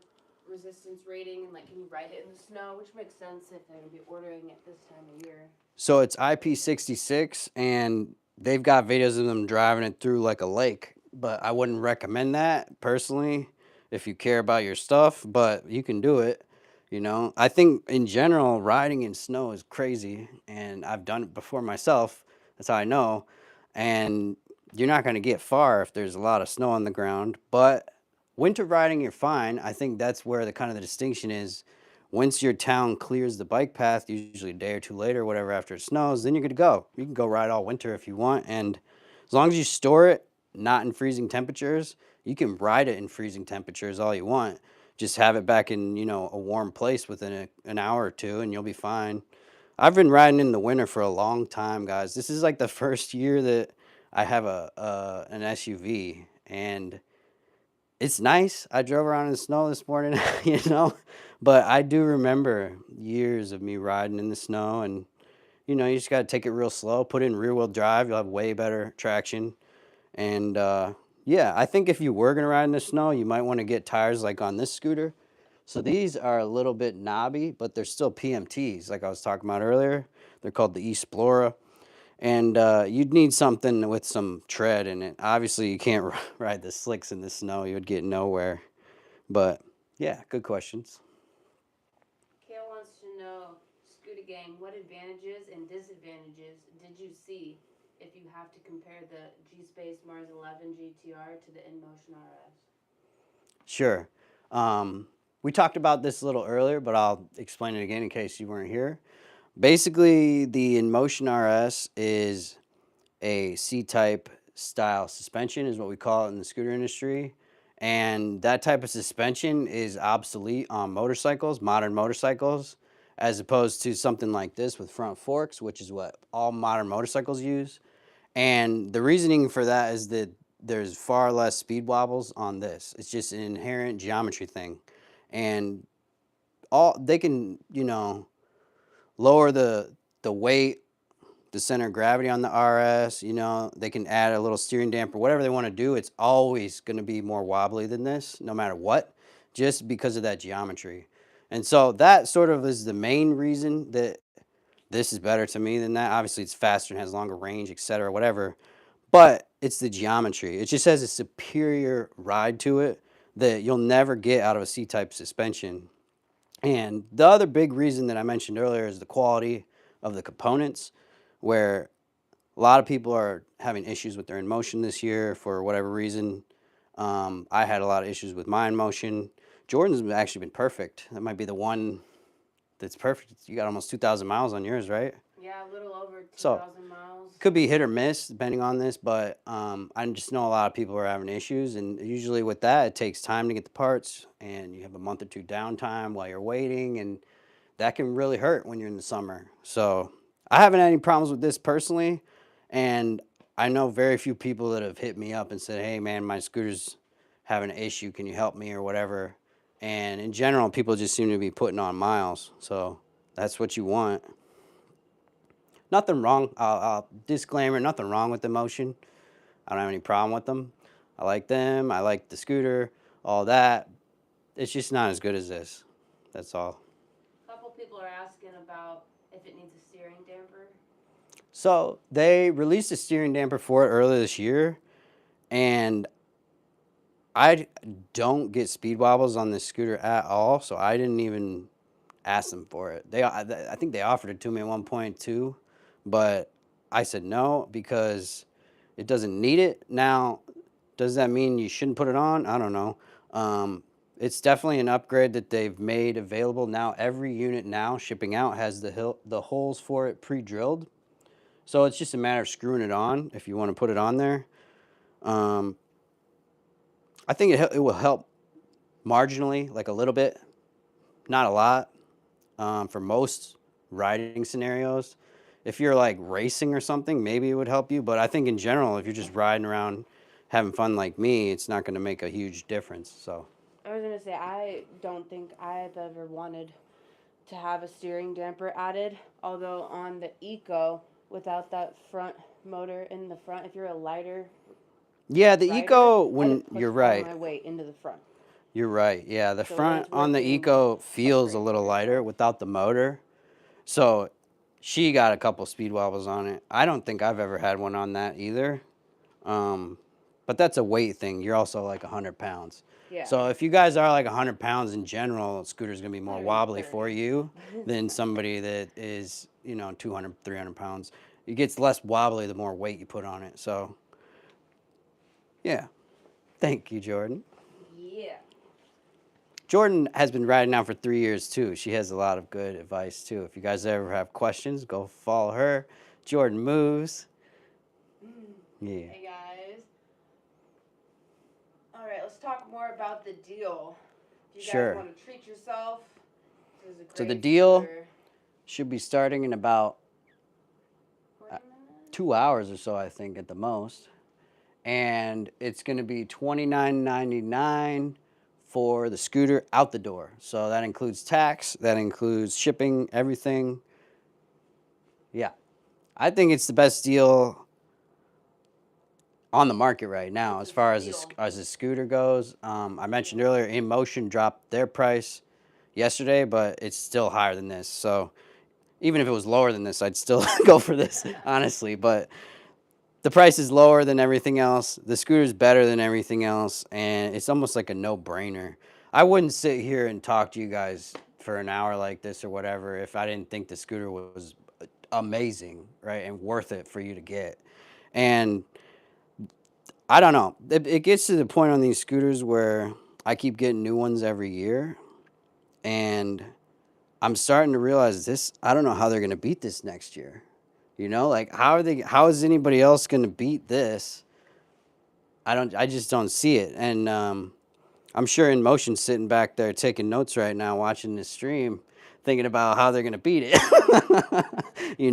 resistance rating and like can you ride it in the snow, which makes sense if they're gonna be ordering it this time of year. So it's IP66, and they've got videos of them driving it through like a lake. But I wouldn't recommend that personally if you care about your stuff, but you can do it. You know, I think in general, riding in snow is crazy, and I've done it before myself. That's how I know. And you're not going to get far if there's a lot of snow on the ground. But winter riding, you're fine. I think that's where the kind of the distinction is. Once your town clears the bike path, usually a day or two later, whatever, after it snows, then you're good to go. You can go ride all winter if you want. And as long as you store it not in freezing temperatures, you can ride it in freezing temperatures all you want. Just have it back in, a warm place within an hour or two, and you'll be fine. I've been riding in the winter for a long time, guys. This is like the first year that I have an SUV, and it's nice. I drove around in the snow this morning, but I do remember years of me riding in the snow, and you just got to take it real slow, put it in rear wheel drive, you'll have way better traction. And yeah, I think if you were going to ride in the snow, you might want to get tires like on this scooter. So these are a little bit knobby, but they're still PMTs, like I was talking about earlier. They're called the Explora. And you'd need something with some tread in it. Obviously, you can't ride the slicks in the snow. You would get nowhere. But yeah, good questions. Kale wants to know, ScootaGang, what advantages and disadvantages did you see if you have to compare the Gspace Mars 11 GTR to the Inmotion RS? Sure. We talked about this a little earlier, but I'll explain it again in case you weren't here. Basically, the Inmotion RS is a C-type style suspension, is what we call it in the scooter industry. And that type of suspension is obsolete on motorcycles, modern motorcycles, as opposed to something like this with front forks, which is what all modern motorcycles use. And the reasoning for that is that there's far less speed wobbles on this. It's just an inherent geometry thing. And all they can, lower the weight, the center of gravity on the RS, they can add a little steering damper, whatever they want to do. It's always going to be more wobbly than this, no matter what, just because of that geometry. And so that sort of is the main reason that this is better to me than that. Obviously, it's faster and has longer range, etc., whatever. But it's the geometry. It just has a superior ride to it that you'll never get out of a C-type suspension. And the other big reason that I mentioned earlier is the quality of the components, where a lot of people are having issues with their Inmotion this year for whatever reason. I had a lot of issues with my Inmotion. Jordan's actually been perfect. That might be the one that's perfect. You got almost 2,000 miles on yours, right? Yeah, a little over 2,000 So miles. could be hit or miss depending on this, but I just know a lot of people are having issues, and usually with that, it takes time to get the parts, and you have a month or two downtime while you're waiting, and that can really hurt when you're in the summer. So I haven't had any problems with this personally, and I know very few people that have hit me up and said, hey man, my scooter's having an issue, can you help me or whatever. And in general, people just seem to be putting on miles, so that's what you want. Nothing wrong. Disclaimer, nothing wrong with the Motion. I don't have any problem with them. I like them. I like the scooter, all that. It's just not as good as this. That's all. A couple people are asking about if it needs a steering damper. So they released a steering damper for it earlier this year, and I don't get speed wobbles on this scooter at all, so I didn't even ask them for it. I think they offered it to me at one point too, but I said no because it doesn't need it. Now, does that mean you shouldn't put it on? I don't know. It's definitely an upgrade that they've made available now. Every unit now shipping out has the holes for it pre-drilled. So it's just a matter of screwing it on if you want to put it on there. Um, I think it will help marginally, like a little bit, not a lot, for most riding scenarios. If you're like racing or something, maybe it would help you. But I think in general, if you're just riding around having fun like me, it's not going to make a huge difference. So I was gonna say I don't think I've ever wanted to have a steering damper added. Although on the Eco, without that front motor in the front, if you're a lighter yeah, the rider, Eco, I had when to push you're all right, my weight into the front. you're right. Yeah, the So front it's on the working Eco feels a upgrade little here. lighter without the motor. So she got a couple speed wobbles on it. I don't think I've ever had one on that either. But that's a weight thing. You're also like 100 pounds. Yeah. So if you guys are like 100 pounds in general, a scooter's going to be more wobbly for 130. you than somebody that is, 200, 300 pounds. It gets less wobbly the more weight you put on it. So, yeah. Thank you, Jordan. Yeah. Jordan has been riding now for 3 years, too. She has a lot of good advice, too. If you guys ever have questions, go follow her. Jordan Moves. Yeah. Hey guys. All right, let's talk more about the deal. If you Sure. guys want to treat yourself, this is a great So the deal scooter. should be starting in about 40 minutes? 2 hours or so, I think, at the most. And it's going to be $29.99 for the scooter out the door. So that includes tax, that includes shipping, everything. Yeah. I think it's the best deal on the market right now as far as the scooter goes. I mentioned earlier, Inmotion dropped their price yesterday, but it's still higher than this. So even if it was lower than this, I'd still go for this, honestly. But the price is lower than everything else. The scooter's better than everything else, and it's almost like a no-brainer. I wouldn't sit here and talk to you guys for an hour like this or whatever if I didn't think the scooter was amazing, right, and worth it for you to get. And I don't know. It gets to the point on these scooters where I keep getting new ones every year, and I'm starting to realize this. I don't know how they're going to beat this next year. Like how is anybody else going to beat this? I just don't see it. And I'm sure Inmotion's sitting back there taking notes right now, watching this stream, thinking about how they're going to beat it.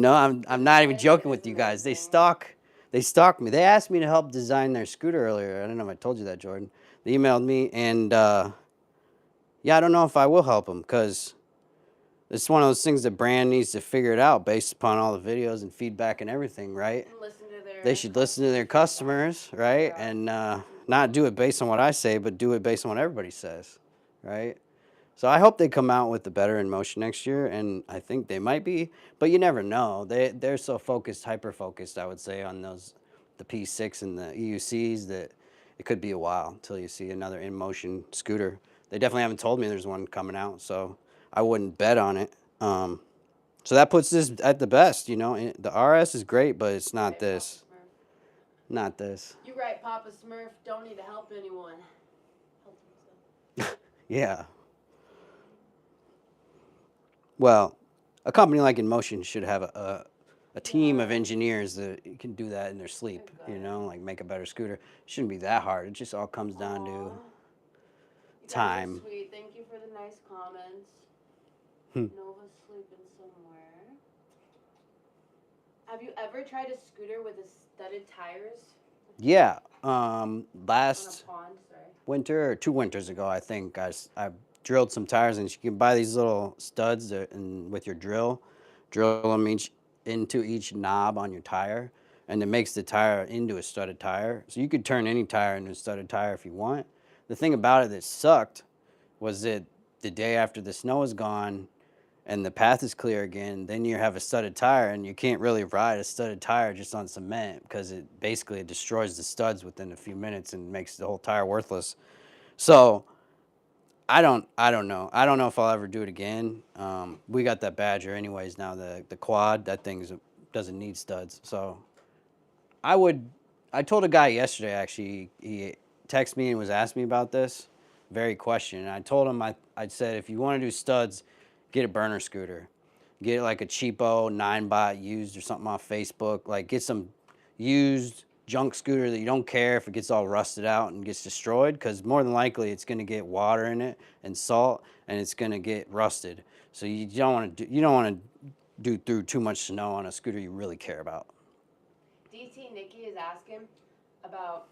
I'm not even joking with you guys. They stalk me. They asked me to help design their scooter earlier. I don't know if I told you that, Jordan. They emailed me, and yeah, I don't know if I will help them because it's one of those things the brand needs to figure it out based upon all the videos and feedback and everything, right? And listen to their They should listen to their customers, right? And not do it based on what I say, but do it based on what everybody says, right? So I hope they come out with the better Inmotion next year, and I think they might be, but you never know. They're so focused, hyper-focused, I would say, on the P6 and the EUCs that it could be a while until you see another Inmotion scooter. They definitely haven't told me there's one coming out, so I wouldn't bet on it. So that puts this at the best, The RS is great, but it's not this. Not this. You're right, Papa Smurf. Don't need to help anyone. Help himself. Yeah. Well, a company like Inmotion should have a team of engineers that can do that in their sleep, like make a better scooter. It shouldn't be that hard. It just all comes down to You guys are time. sweet. Thank you for the nice comments. Nova's sleeping somewhere. Have you ever tried a scooter with a studded tires? Yeah. On Last a pond, sorry. winter or 2 winters ago, I think, I drilled some tires, and you can buy these little studs and with your drill them into each knob on your tire, and it makes the tire into a studded tire. So you could turn any tire into a studded tire if you want. The thing about it that sucked was that the day after the snow is gone and the path is clear again, then you have a studded tire, and you can't really ride a studded tire just on cement because it basically destroys the studs within a few minutes and makes the whole tire worthless. So I don't know. I don't know if I'll ever do it again. We got that Badger anyways now, the quad. That thing doesn't need studs. So I told a guy yesterday, actually, he texted me and was asking me about this very question. And I told him, I said, if you want to do studs, get a burner scooter. Get like a cheapo 9-bot used or something off Facebook. Like get some used junk scooter that you don't care if it gets all rusted out and gets destroyed, because more than likely it's going to get water in it and salt, and it's going to get rusted. So you don't want to do through too much snow on a scooter you really care about. DT Nikki is asking about,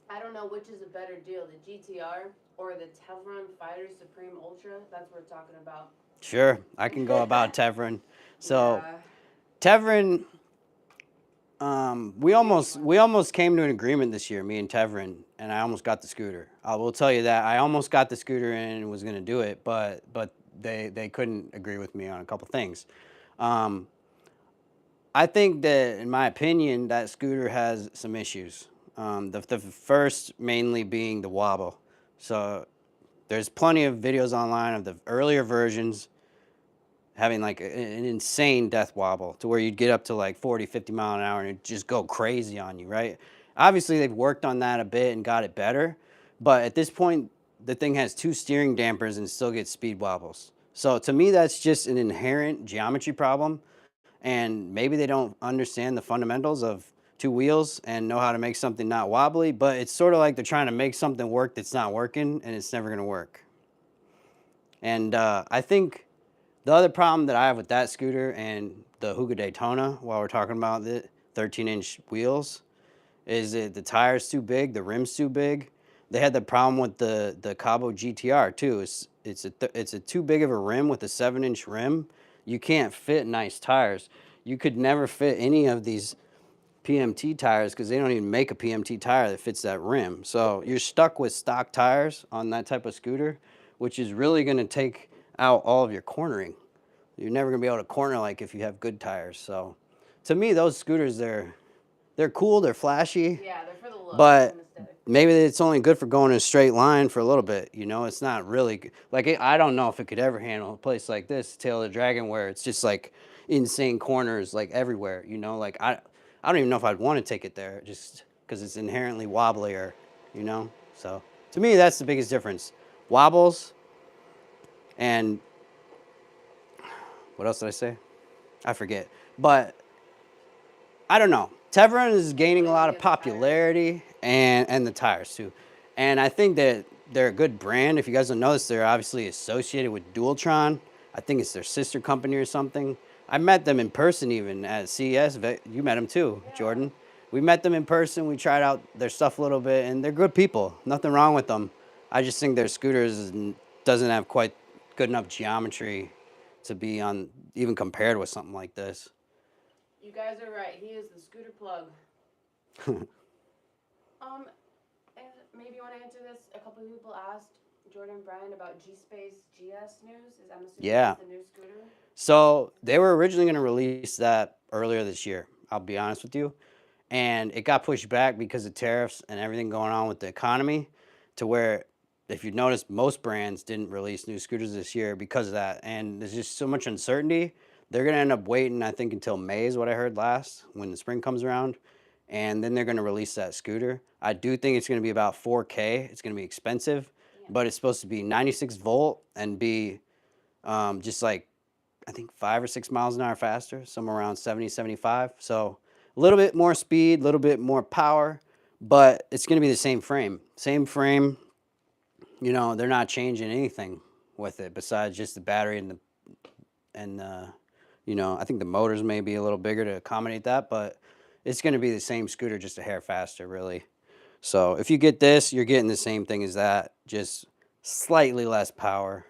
I don't know which is a better deal, the GTR or the Tevron Fighter Supreme Ultra. That's what we're talking about. Sure, I can go about Tevron. So Yeah. Tevron, we almost came to an agreement this year, me and Tevron, and I almost got the scooter. I will tell you that I almost got the scooter and was going to do it, but they couldn't agree with me on a couple things. I think that, in my opinion, that scooter has some issues. The first mainly being the wobble. So there's plenty of videos online of the earlier versions having like an insane death wobble to where you'd get up to like 40, 50 mile an hour and it'd just go crazy on you, right? Obviously, they've worked on that a bit and got it better. But at this point, the thing has 2 steering dampers and still gets speed wobbles. So to me, that's just an inherent geometry problem. And maybe they don't understand the fundamentals of 2 wheels and know how to make something not wobbly, but it's sort of like they're trying to make something work that's not working and it's never going to work. And I think the other problem that I have with that scooter and the Huga Daytona, while we're talking about the 13-inch wheels, is that the tire's too big, the rim's too big. They had the problem with the Cabo GTR too. It's a too big of a rim with a 7-inch rim. You can't fit nice tires. You could never fit any of these PMT tires because they don't even make a PMT tire that fits that rim. So you're stuck with stock tires on that type of scooter, which is really going to take out all of your cornering. You're never going to be able to corner like if you have good tires. So to me, those scooters, they're cool, they're flashy. Yeah, they're for the look. But And aesthetic. maybe it's only good for going in a straight line for a little bit. You know, it's not really like I don't know if it could ever handle a place like this, Tail of the Dragon, where it's just like insane corners like everywhere. You know, like I don't even know if I'd want to take it there just because it's inherently wobblier. You know, so to me that's the biggest difference: wobbles and what else did I say? I forget, but I don't know. Tevron is gaining a lot of popularity and the tires too. And I think that they're a good brand. If you guys don't know this, they're obviously associated with Dualtron. I think it's their sister company or something. I met them in person even at CES. You met them too, Yeah. Jordan. We met them in person. We tried out their stuff a little bit, and they're good people. Nothing wrong with them. I just think their scooters doesn't have quite good enough geometry to be on even compared with something like this. You guys are right. He is the scooter plug. And maybe you want to answer this. A couple of people asked Jordan and Brian about Gspace GS news. I'm assuming Yeah. that's the new scooter. So they were originally going to release that earlier this year. I'll be honest with you. And it got pushed back because of tariffs and everything going on with the economy, to where, if you've noticed, most brands didn't release new scooters this year because of that. And there's just so much uncertainty. They're going to end up waiting, I think, until May is what I heard last, when the spring comes around. And then they're going to release that scooter. I do think it's going to be about $4K. It's going to be expensive, but it's supposed to be 96 volt and be just like, I think 5 or 6 miles an hour faster, somewhere around 70, 75. So a little bit more speed, a little bit more power, but it's going to be the same frame. Same frame. You know, they're not changing anything with it besides just the battery and you know, I think the motors may be a little bigger to accommodate that, but it's going to be the same scooter, just a hair faster, really. So if you get this, you're getting the same thing as that, just slightly less power.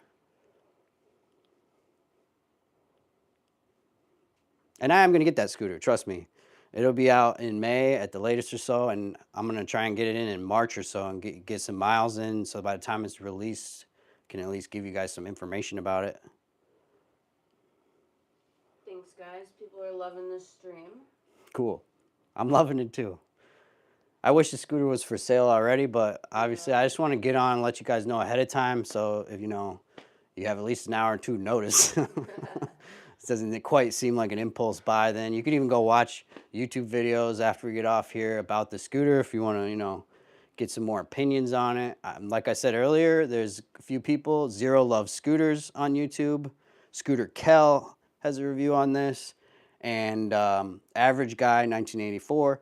And I am going to get that scooter, trust me. It'll be out in May at the latest or so, and I'm going to try and get it in March or so and get some miles in, so by the time it's released, I can at least give you guys some information about it. Thanks, guys. People are loving this stream. Cool. I'm loving it too. I wish the scooter was for sale already, but obviously I just want to get on and let you guys know ahead of time, so if you know, you have at least an hour or two notice. It doesn't quite seem like an impulse buy then. You can even go watch YouTube videos after we get off here about the scooter if you want to, you know, get some more opinions on it. Like I said earlier, there's a few people. Zero Loves Scooters on YouTube. Scooter Kel has a review on this. And Average Guy 1984.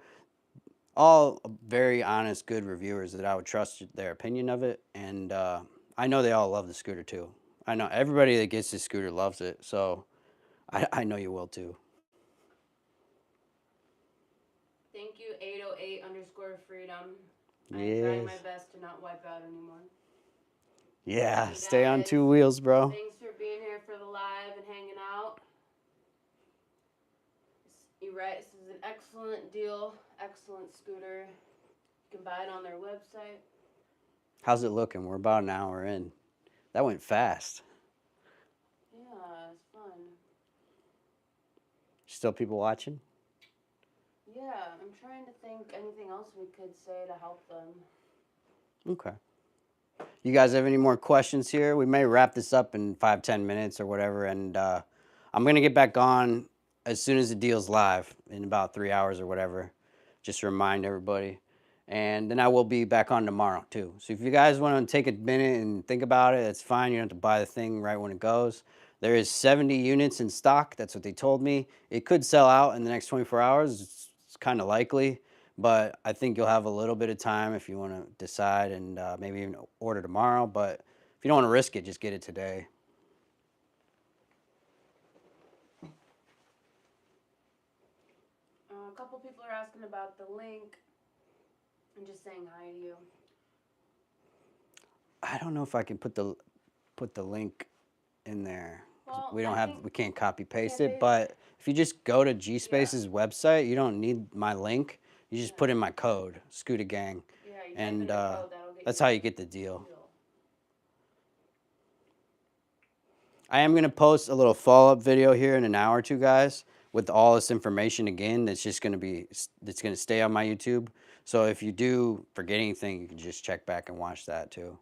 All very honest, good reviewers that I would trust their opinion of it. And I know they all love the scooter too. I know everybody that gets this scooter loves it. So I know you will too. Thank you, 808_freedom. I try my Yes. best to not wipe out anymore. Yeah, Thank you stay on guys. 2 wheels, bro. Thanks for being here for the live and hanging out. You're right, this is an excellent deal, excellent scooter. You can buy it on their website. How's it looking? We're about an hour in. That went fast. Yeah, it's fun. Still people watching? Yeah, I'm trying to think anything else we could say to help them. Okay. You guys have any more questions here? We may wrap this up in 5-10 minutes or whatever, and I'm gonna get back on as soon as the deal's live in about 3 hours or whatever. Just to remind everybody, and then I will be back on tomorrow too. So if you guys want to take a minute and think about it, it's fine. You don't have to buy the thing right when it goes. There is 70 units in stock. That's what they told me. It could sell out in the next 24 hours. It's kind of likely. But I think you'll have a little bit of time if you want to decide and maybe even order tomorrow. But if you don't want to risk it, just get it today. A couple people are asking about the link and just saying hi to you. I don't know if I can put the link in there. Well, We can't copy paste it. But if you just go to Gspace's website, you don't need my link. You just put in my code, ScootaGang, Yeah, you and type in the code, that'll get that's you how you get the deal. I am gonna post a little follow-up video here in an hour or two, guys, with all this information again. That's gonna stay on my YouTube. So if you do forget anything, you can just check back and watch that too.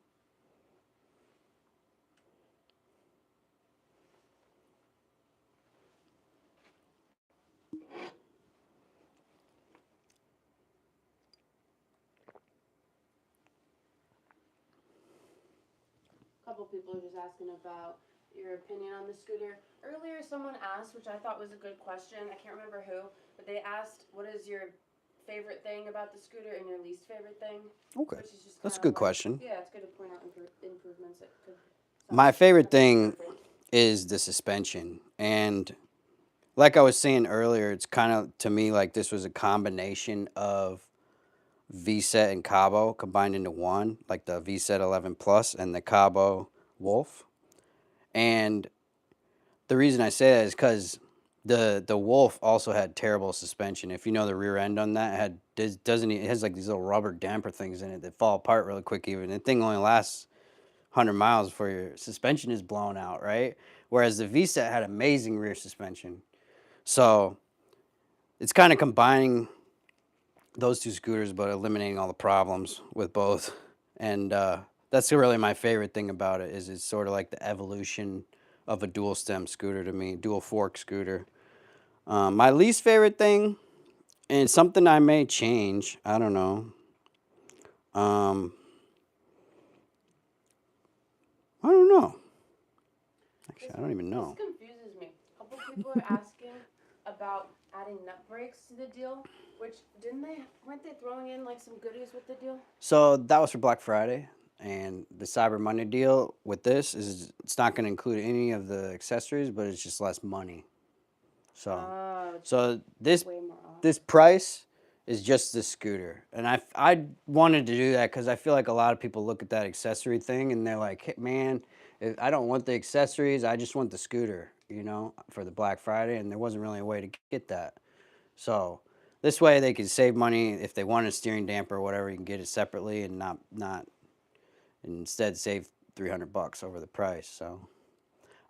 A couple people are just asking about your opinion on the scooter. Earlier, someone asked, which I thought was a good question. I can't remember who, but they asked, "What is your favorite thing about the scooter and your least favorite thing?" Okay, Which is just that's a kind good of question. Yeah, it's good to point out improvements that could. My favorite thing is the suspension, and like I was saying earlier, it's kind of to me like this was a combination of VSET and Cabo combined into one, like the VSET 11 Plus and the Cabo Wolf. And the reason I say that is because the Wolf also had terrible suspension. If you know the rear end on that, it has like these little rubber damper things in it that fall apart really quick. Even the thing only lasts 100 miles before your suspension is blown out, right? Whereas the VSET had amazing rear suspension. So it's kind of combining those two scooters, but eliminating all the problems with both. And that's really my favorite thing about it is it's sort of like the evolution of a dual stem scooter to me, dual fork scooter. My least favorite thing, and it's something I may change, I don't know. I don't know. Actually, I don't even know. This confuses me. A couple people are asking about adding nut brakes to the deal, which weren't they throwing in like some goodies with the deal? So that was for Black Friday, and the Cyber Monday deal with this is it's not going to include any of the accessories, but it's just less money. So this price is just the scooter, and I wanted to do that because I feel like a lot of people look at that accessory thing and they're like, hey, man, I don't want the accessories, I just want the scooter, for the Black Friday, and there wasn't really a way to get that. So this way they can save money if they want a steering damper or whatever. You can get it separately and not instead save $300 over the price. So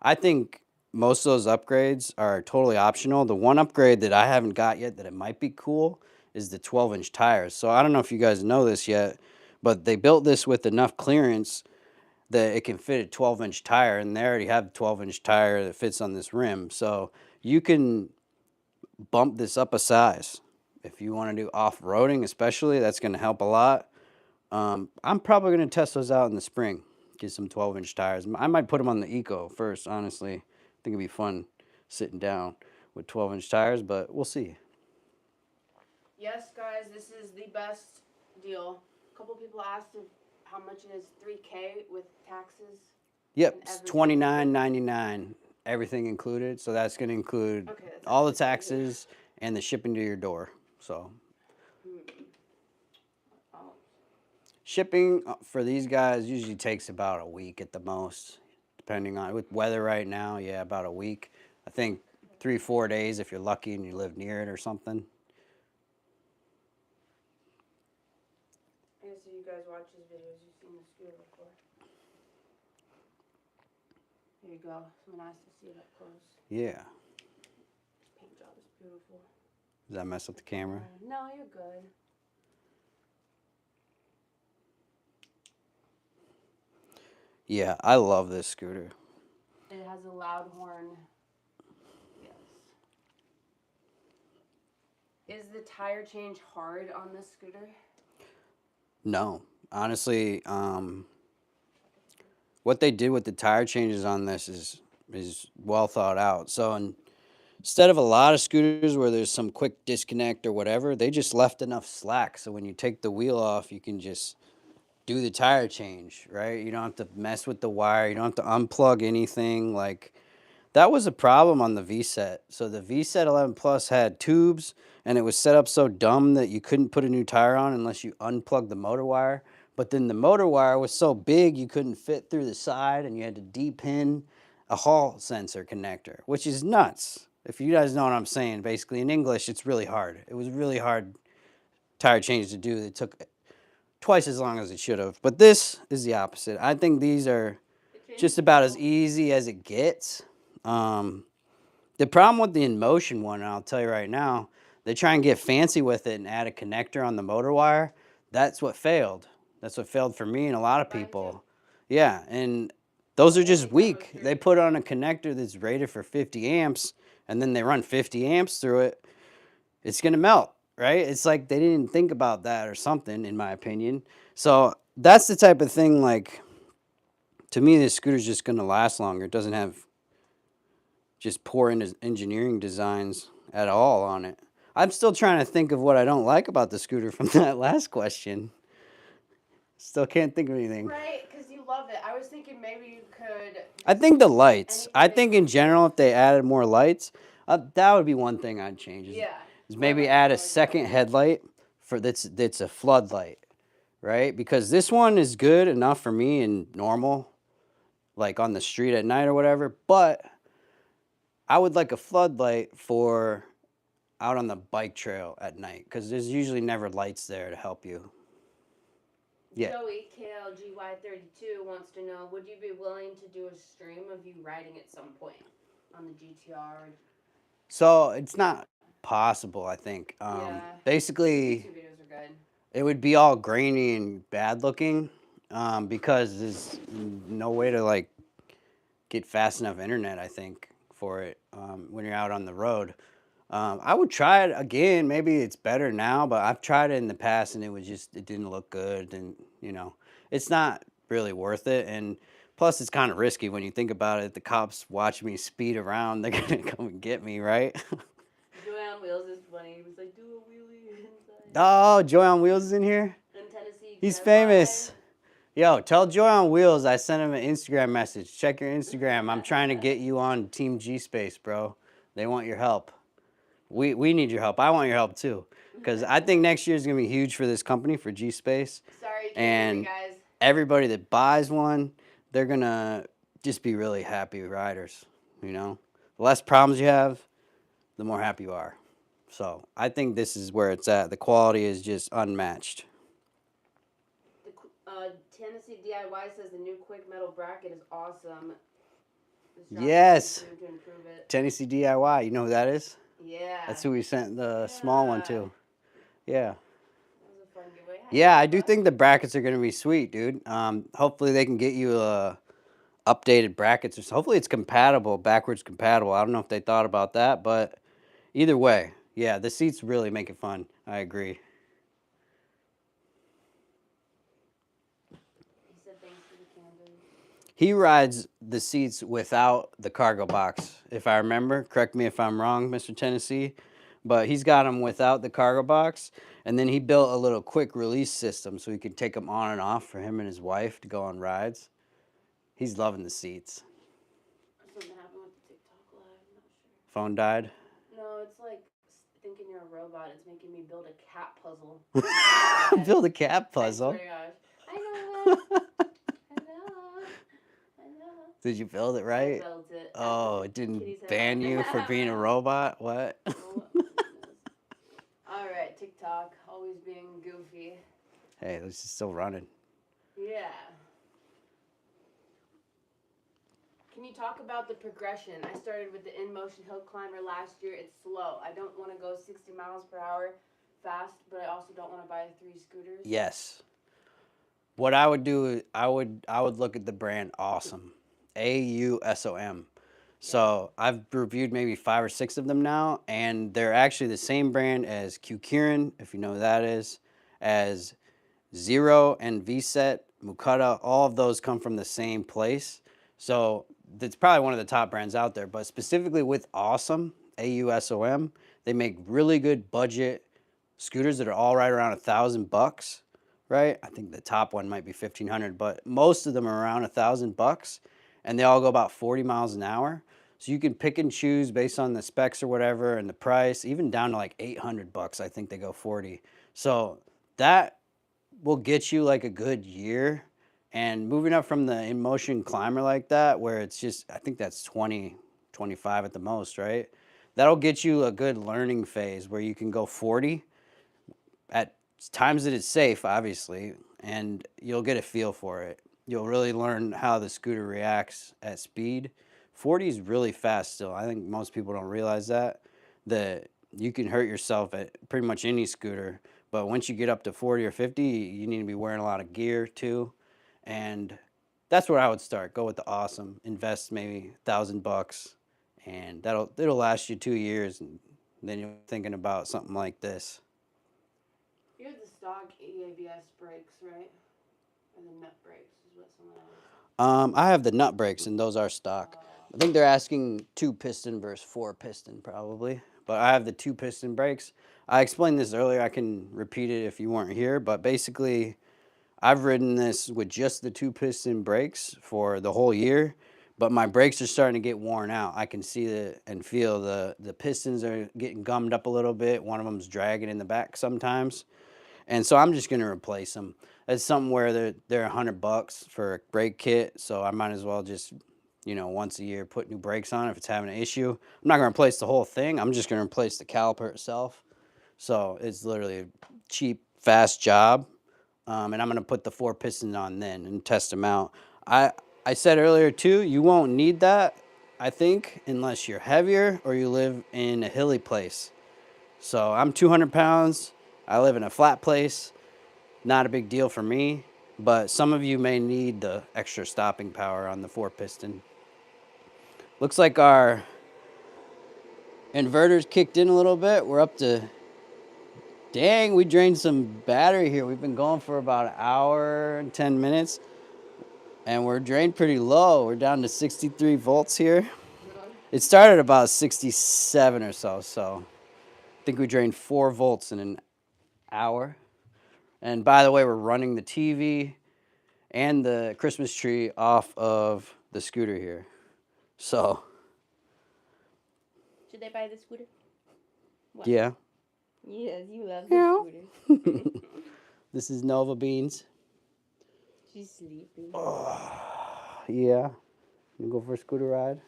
I think most of those upgrades are totally optional. The one upgrade that I haven't got yet that it might be cool is the 12-inch tires. So I don't know if you guys know this yet, but they built this with enough clearance that it can fit a 12-inch tire, and they already have a 12-inch tire that fits on this rim. So you can bump this up a size. If you want to do off-roading especially, that's going to help a lot. I'm probably going to test those out in the spring, get some 12-inch tires. I might put them on the Eco first, honestly. I think it'd be fun sitting down with 12-inch tires, but we'll see. Yes, guys, this is the best deal. A couple people asked how much it is, $3K with taxes. Yep, it's $29.99 everything included. So that's going to include Okay, that's all the actually good. taxes and the shipping to your door. So Oh, shipping for these guys usually takes about a week at the most, depending on with weather right now. Yeah, about a week. I think 3-4 days if you're lucky and you live near it or something. I guess if you guys watch his videos, you've seen the scooter before. There you go. Someone asked to see it up close. Yeah. Paint job is beautiful. Does that mess up the camera? No, you're good. Yeah, I love this scooter. It has a loud horn. Yes. Is the tire change hard on this scooter? No, honestly, what they did with the tire changes on this is well thought out. So instead of a lot of scooters where there's some quick disconnect or whatever, they just left enough slack so when you take the wheel off, you can just do the tire change, right? You don't have to mess with the wire. You don't have to unplug anything. Like that was a problem on the V-Set. So the V-Set 11 Plus had tubes, and it was set up so dumb that you couldn't put a new tire on unless you unplugged the motor wire. But then the motor wire was so big you couldn't fit through the side, and you had to de-pin a hall sensor connector, which is nuts. If you guys know what I'm saying, basically in English, it's really hard. It was really hard tire change to do. It took twice as long as it should have. But this is the opposite. I think these are just about as easy as it gets. The problem with the Inmotion one, and I'll tell you right now, they try and get fancy with it and add a connector on the motor wire. That's what failed. That's what failed for me and a lot of people. Yeah, and those are just weak. They put on a connector that's rated for 50 amps, and then they run 50 amps through it. It's going to melt, right? It's like they didn't think about that or something, in my opinion. So that's the type of thing, like, to me, this scooter's just going to last longer. It doesn't have just poor engineering designs at all on it. I'm still trying to think of what I don't like about the scooter from that last question. Still can't think of anything. Right, because you love it. I was thinking maybe you could. I think the lights. Anything I they think could in general, if they added more lights, that would be one thing I'd change. Yeah. Is maybe add a second headlight for that's a floodlight, right? Because this one is good enough for me in normal, like on the street at night or whatever, but I would like a floodlight for out on the bike trail at night because there's usually never lights there to help you. Yeah. Joey KLGY32 wants to know, would you be willing to do a stream of you riding at some point on the GTR? So it's not possible, I think. Yeah. Basically, YouTube videos are good. it would be all grainy and bad looking because there's no way to like get fast enough internet, I think, for it when you're out on the road. I would try it again. Maybe it's better now, but I've tried it in the past and it didn't look good. And, it's not really worth it. And plus, it's kind of risky when you think about it. The cops watch me speed around, they're going to come and get me, right? Joey on Wheels is funny. He was like, do a wheelie inside. Oh, Joy on Wheels is in here? In Tennessee. He's famous. Yo, tell Joy on Wheels I sent him an Instagram message. Check your Instagram. I'm trying to get you on Team Gspace, bro. They want your help. We need your help. I want your help too, because I think next year is gonna be huge for this company, for Gspace. Sorry, you can't And hear me, guys. everybody that buys one, they're gonna just be really happy riders. The less problems you have, the more happy you are. So I think this is where it's at. The quality is just unmatched. Tennessee DIY says the new quick metal bracket is awesome. Yes. To improve it. Tennessee DIY. You know who that is? Yeah. That's who we sent the small one to. Yeah. That was a fun giveaway. Yeah, I do think the brackets are going to be sweet, dude. Hopefully they can get you updated brackets. Hopefully it's compatible, backwards compatible. I don't know if they thought about that, but either way, yeah, the seats really make it fun. I agree. He said thanks for the candor. He rides the seats without the cargo box, if I remember. Correct me if I'm wrong, Mr. Tennessee. But he's got them without the cargo box. And then he built a little quick release system so he could take them on and off for him and his wife to go on rides. He's loving the seats. Something happened with the Phone died. No, it's like thinking you're a robot. It's making me build a cat puzzle. in my head. Build a cat I swear puzzle. to gosh. I know it. I know. I know. Did you build it I right? built it. Oh, it didn't ban you for being a robot? What? Oh my goodness. All right, TikTok, always being goofy. Hey, this is still running. Yeah. Can you talk about the progression? I started with the Inmotion Hill Climber last year. It's slow. I don't want to go 60 miles per hour fast, but I also don't want to buy 3 scooters. Yes. What I would do is I would look at the brand Awesome. AUSOM. So I've reviewed maybe 5 or 6 of them now, and they're actually the same brand as Q-Kirin, if you know who that is, as Zero and VSET, Mukata. All of those come from the same place. So it's probably one of the top brands out there, but specifically with Awesome, AUSOM, they make really good budget scooters that are all right around $1,000, right? I think the top one might be 1,500, but most of them are around $1,000, and they all go about 40 miles an hour. So you can pick and choose based on the specs or whatever and the price, even down to like $800. I think they go 40. So that will get you like a good year. And moving up from the Inmotion climber like that, where it's just, I think that's 20, 25 at the most, right? That'll get you a good learning phase where you can go 40 at times that it's safe, obviously, and you'll get a feel for it. You'll really learn how the scooter reacts at speed. 40 is really fast still. I think most people don't realize that you can hurt yourself at pretty much any scooter, but once you get up to 40 or 50, you need to be wearing a lot of gear too. And that's where I would start. Go with the Awesome. Invest maybe $1,000, and it'll last you 2 years, and then you're thinking about something like this. You have the stock ABS brakes, right? Or the nut brakes is what someone else. I have the nut brakes, and those are stock. I think they're asking 2 piston versus 4 piston probably, but I have the 2 piston brakes. I explained this earlier. I can repeat it if you weren't here, but basically I've ridden this with just the 2 piston brakes for the whole year, but my brakes are starting to get worn out. I can see and feel the pistons are getting gummed up a little bit. One of them's dragging in the back sometimes. And so I'm just going to replace them. It's something where they're $100 for a brake kit, so I might as well just, once a year put new brakes on if it's having an issue. I'm not going to replace the whole thing. I'm just going to replace the caliper itself. So it's literally a cheap, fast job. And I'm going to put the 4 pistons on then and test them out. I said earlier too, you won't need that, I think, unless you're heavier or you live in a hilly place. So I'm 200 pounds. I live in a flat place. Not a big deal for me, but some of you may need the extra stopping power on the 4 piston. Looks like our inverter's kicked in a little bit. We're up to, dang, we drained some battery here. We've been going for about an hour and 10 minutes, and we're drained pretty low. We're down to 63 volts here. It started about 67 or so I think we drained 4 volts in an hour. And by the way, we're running the TV and the Christmas tree off of the scooter here. So, Should they buy the scooter? What? yeah. Yes, you love the scooter. This is Nova Beans. She's sleeping. Oh, yeah. You go for a scooter ride?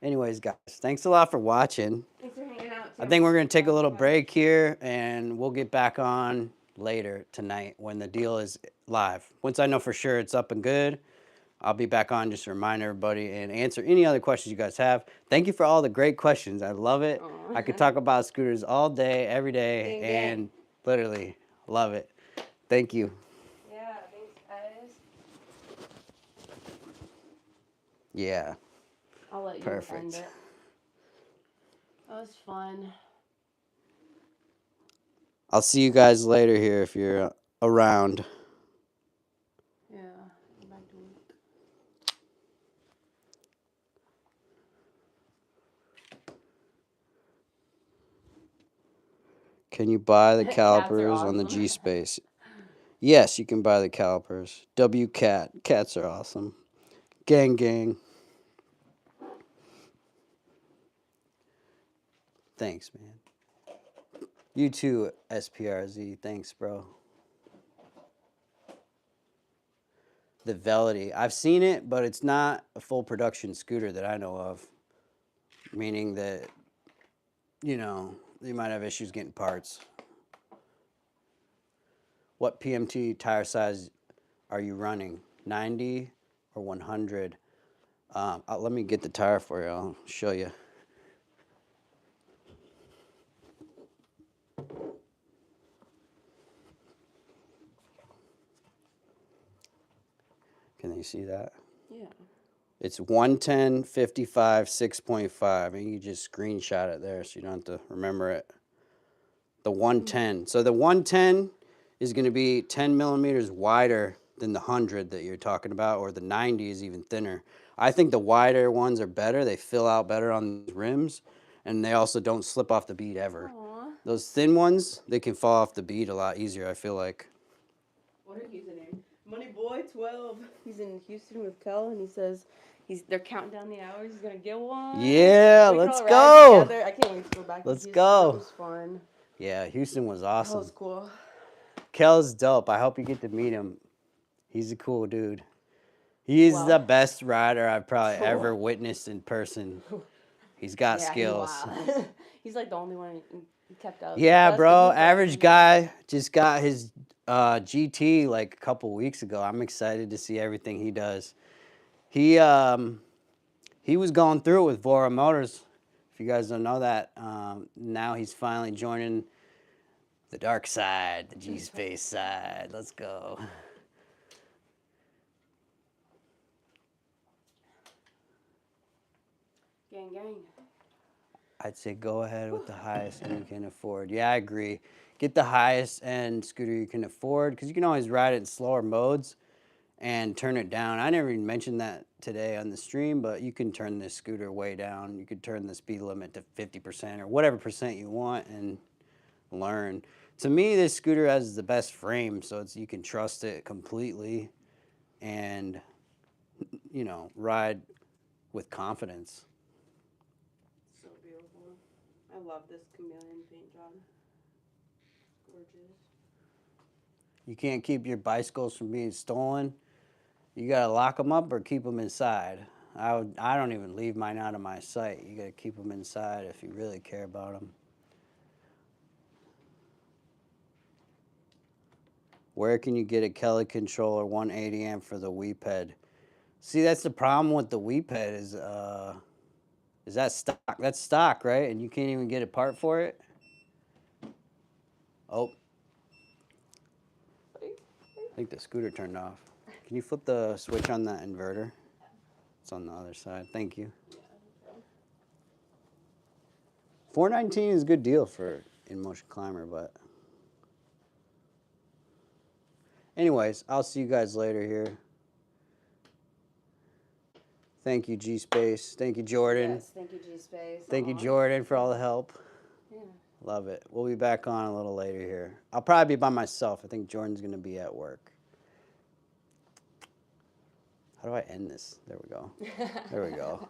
Anyways, guys, thanks a lot for watching. Thanks for hanging out. I think we're going to take a little break here, and we'll get back on later tonight when the deal is live. Once I know for sure it's up and good, I'll be back on just to remind everybody and answer any other questions you guys have. Thank you for all the great questions. I love it. Aww. I could talk about scooters all day, every day, and literally love it. Thank you. Yeah, thanks, guys. Yeah. I'll let you Perfect. end it. That was fun. I'll see you guys later here if you're around. Yeah, go back to work. Can you buy the Cats are calipers on the awesome. Gspace? Yes, you can buy the calipers. WCAT. Cats are awesome. Gang, gang. Thanks, man. You too, SPRZ. Thanks, bro. The Velity. I've seen it, but it's not a full production scooter that I know of. Meaning that, you know, you might have issues getting parts. What PMT tire size are you running? 90 or 100? Let me get the tire for you. I'll show you. Can you see that? Yeah. It's 110, 55, 6.5. And you just screenshot it there so you don't have to remember it. The 110. So the 110 is going to be 10 millimeters wider than the 100 that you're talking about, or the 90 is even thinner. I think the wider ones are better. They fill out better on the rims, and they also don't slip off the bead ever. Aww. Those thin ones, they can fall off the bead a lot easier, I feel like. What are username? Moneyboy12. He's in Houston with Kel, and he says they're counting down the hours. He's gonna get one. Yeah, We can let's all ride go. together. I can't wait to go back. Let's to Houston. go. That was fun. Yeah, Houston was That awesome. was cool. Kel's dope. I hope you get to meet him. He's a cool dude. He's the best rider I've probably ever witnessed in person. He's got skills. He's like the only one he kept up. Yeah, bro. Average guy just got his GT like a couple weeks ago. I'm excited to see everything he does. He was going through it with Vora Motors. If you guys don't know that, now he's finally joining the dark side, the Gspace side. Let's go. Gang, gang. I'd say go ahead with the highest end you can afford. Yeah, I agree. Get the highest end scooter you can afford, because you can always ride it in slower modes and turn it down. I never even mentioned that today on the stream, but you can turn this scooter way down. You could turn the speed limit to 50% or whatever percent you want and learn. To me, this scooter has the best frame, so you can trust it completely and, you know, ride with confidence. So beautiful. I love this chameleon paint job. Gorgeous. You can't keep your bicycles from being stolen. You gotta lock them up or keep them inside. I don't even leave mine out of my sight. You gotta keep them inside if you really care about them. Where can you get a Kelly controller 180 amp for the Weep head? See, that's the problem with the Weep head is that stock? That's stock, right? And you can't even get a part for it? Oh. I think the scooter turned off. Can you flip the switch on that inverter? It's on the other side. Thank you. $419 is a good deal for Inmotion Climber, but anyways, I'll see you guys later here. Thank you, Gspace. Thank you, Jordan. Yes, thank you, Gspace. Thank you, Jordan, for all the help. Yeah. Love it. We'll be back on a little later here. I'll probably be by myself. I think Jordan's going to be at work. How do I end this? There we go. There we go.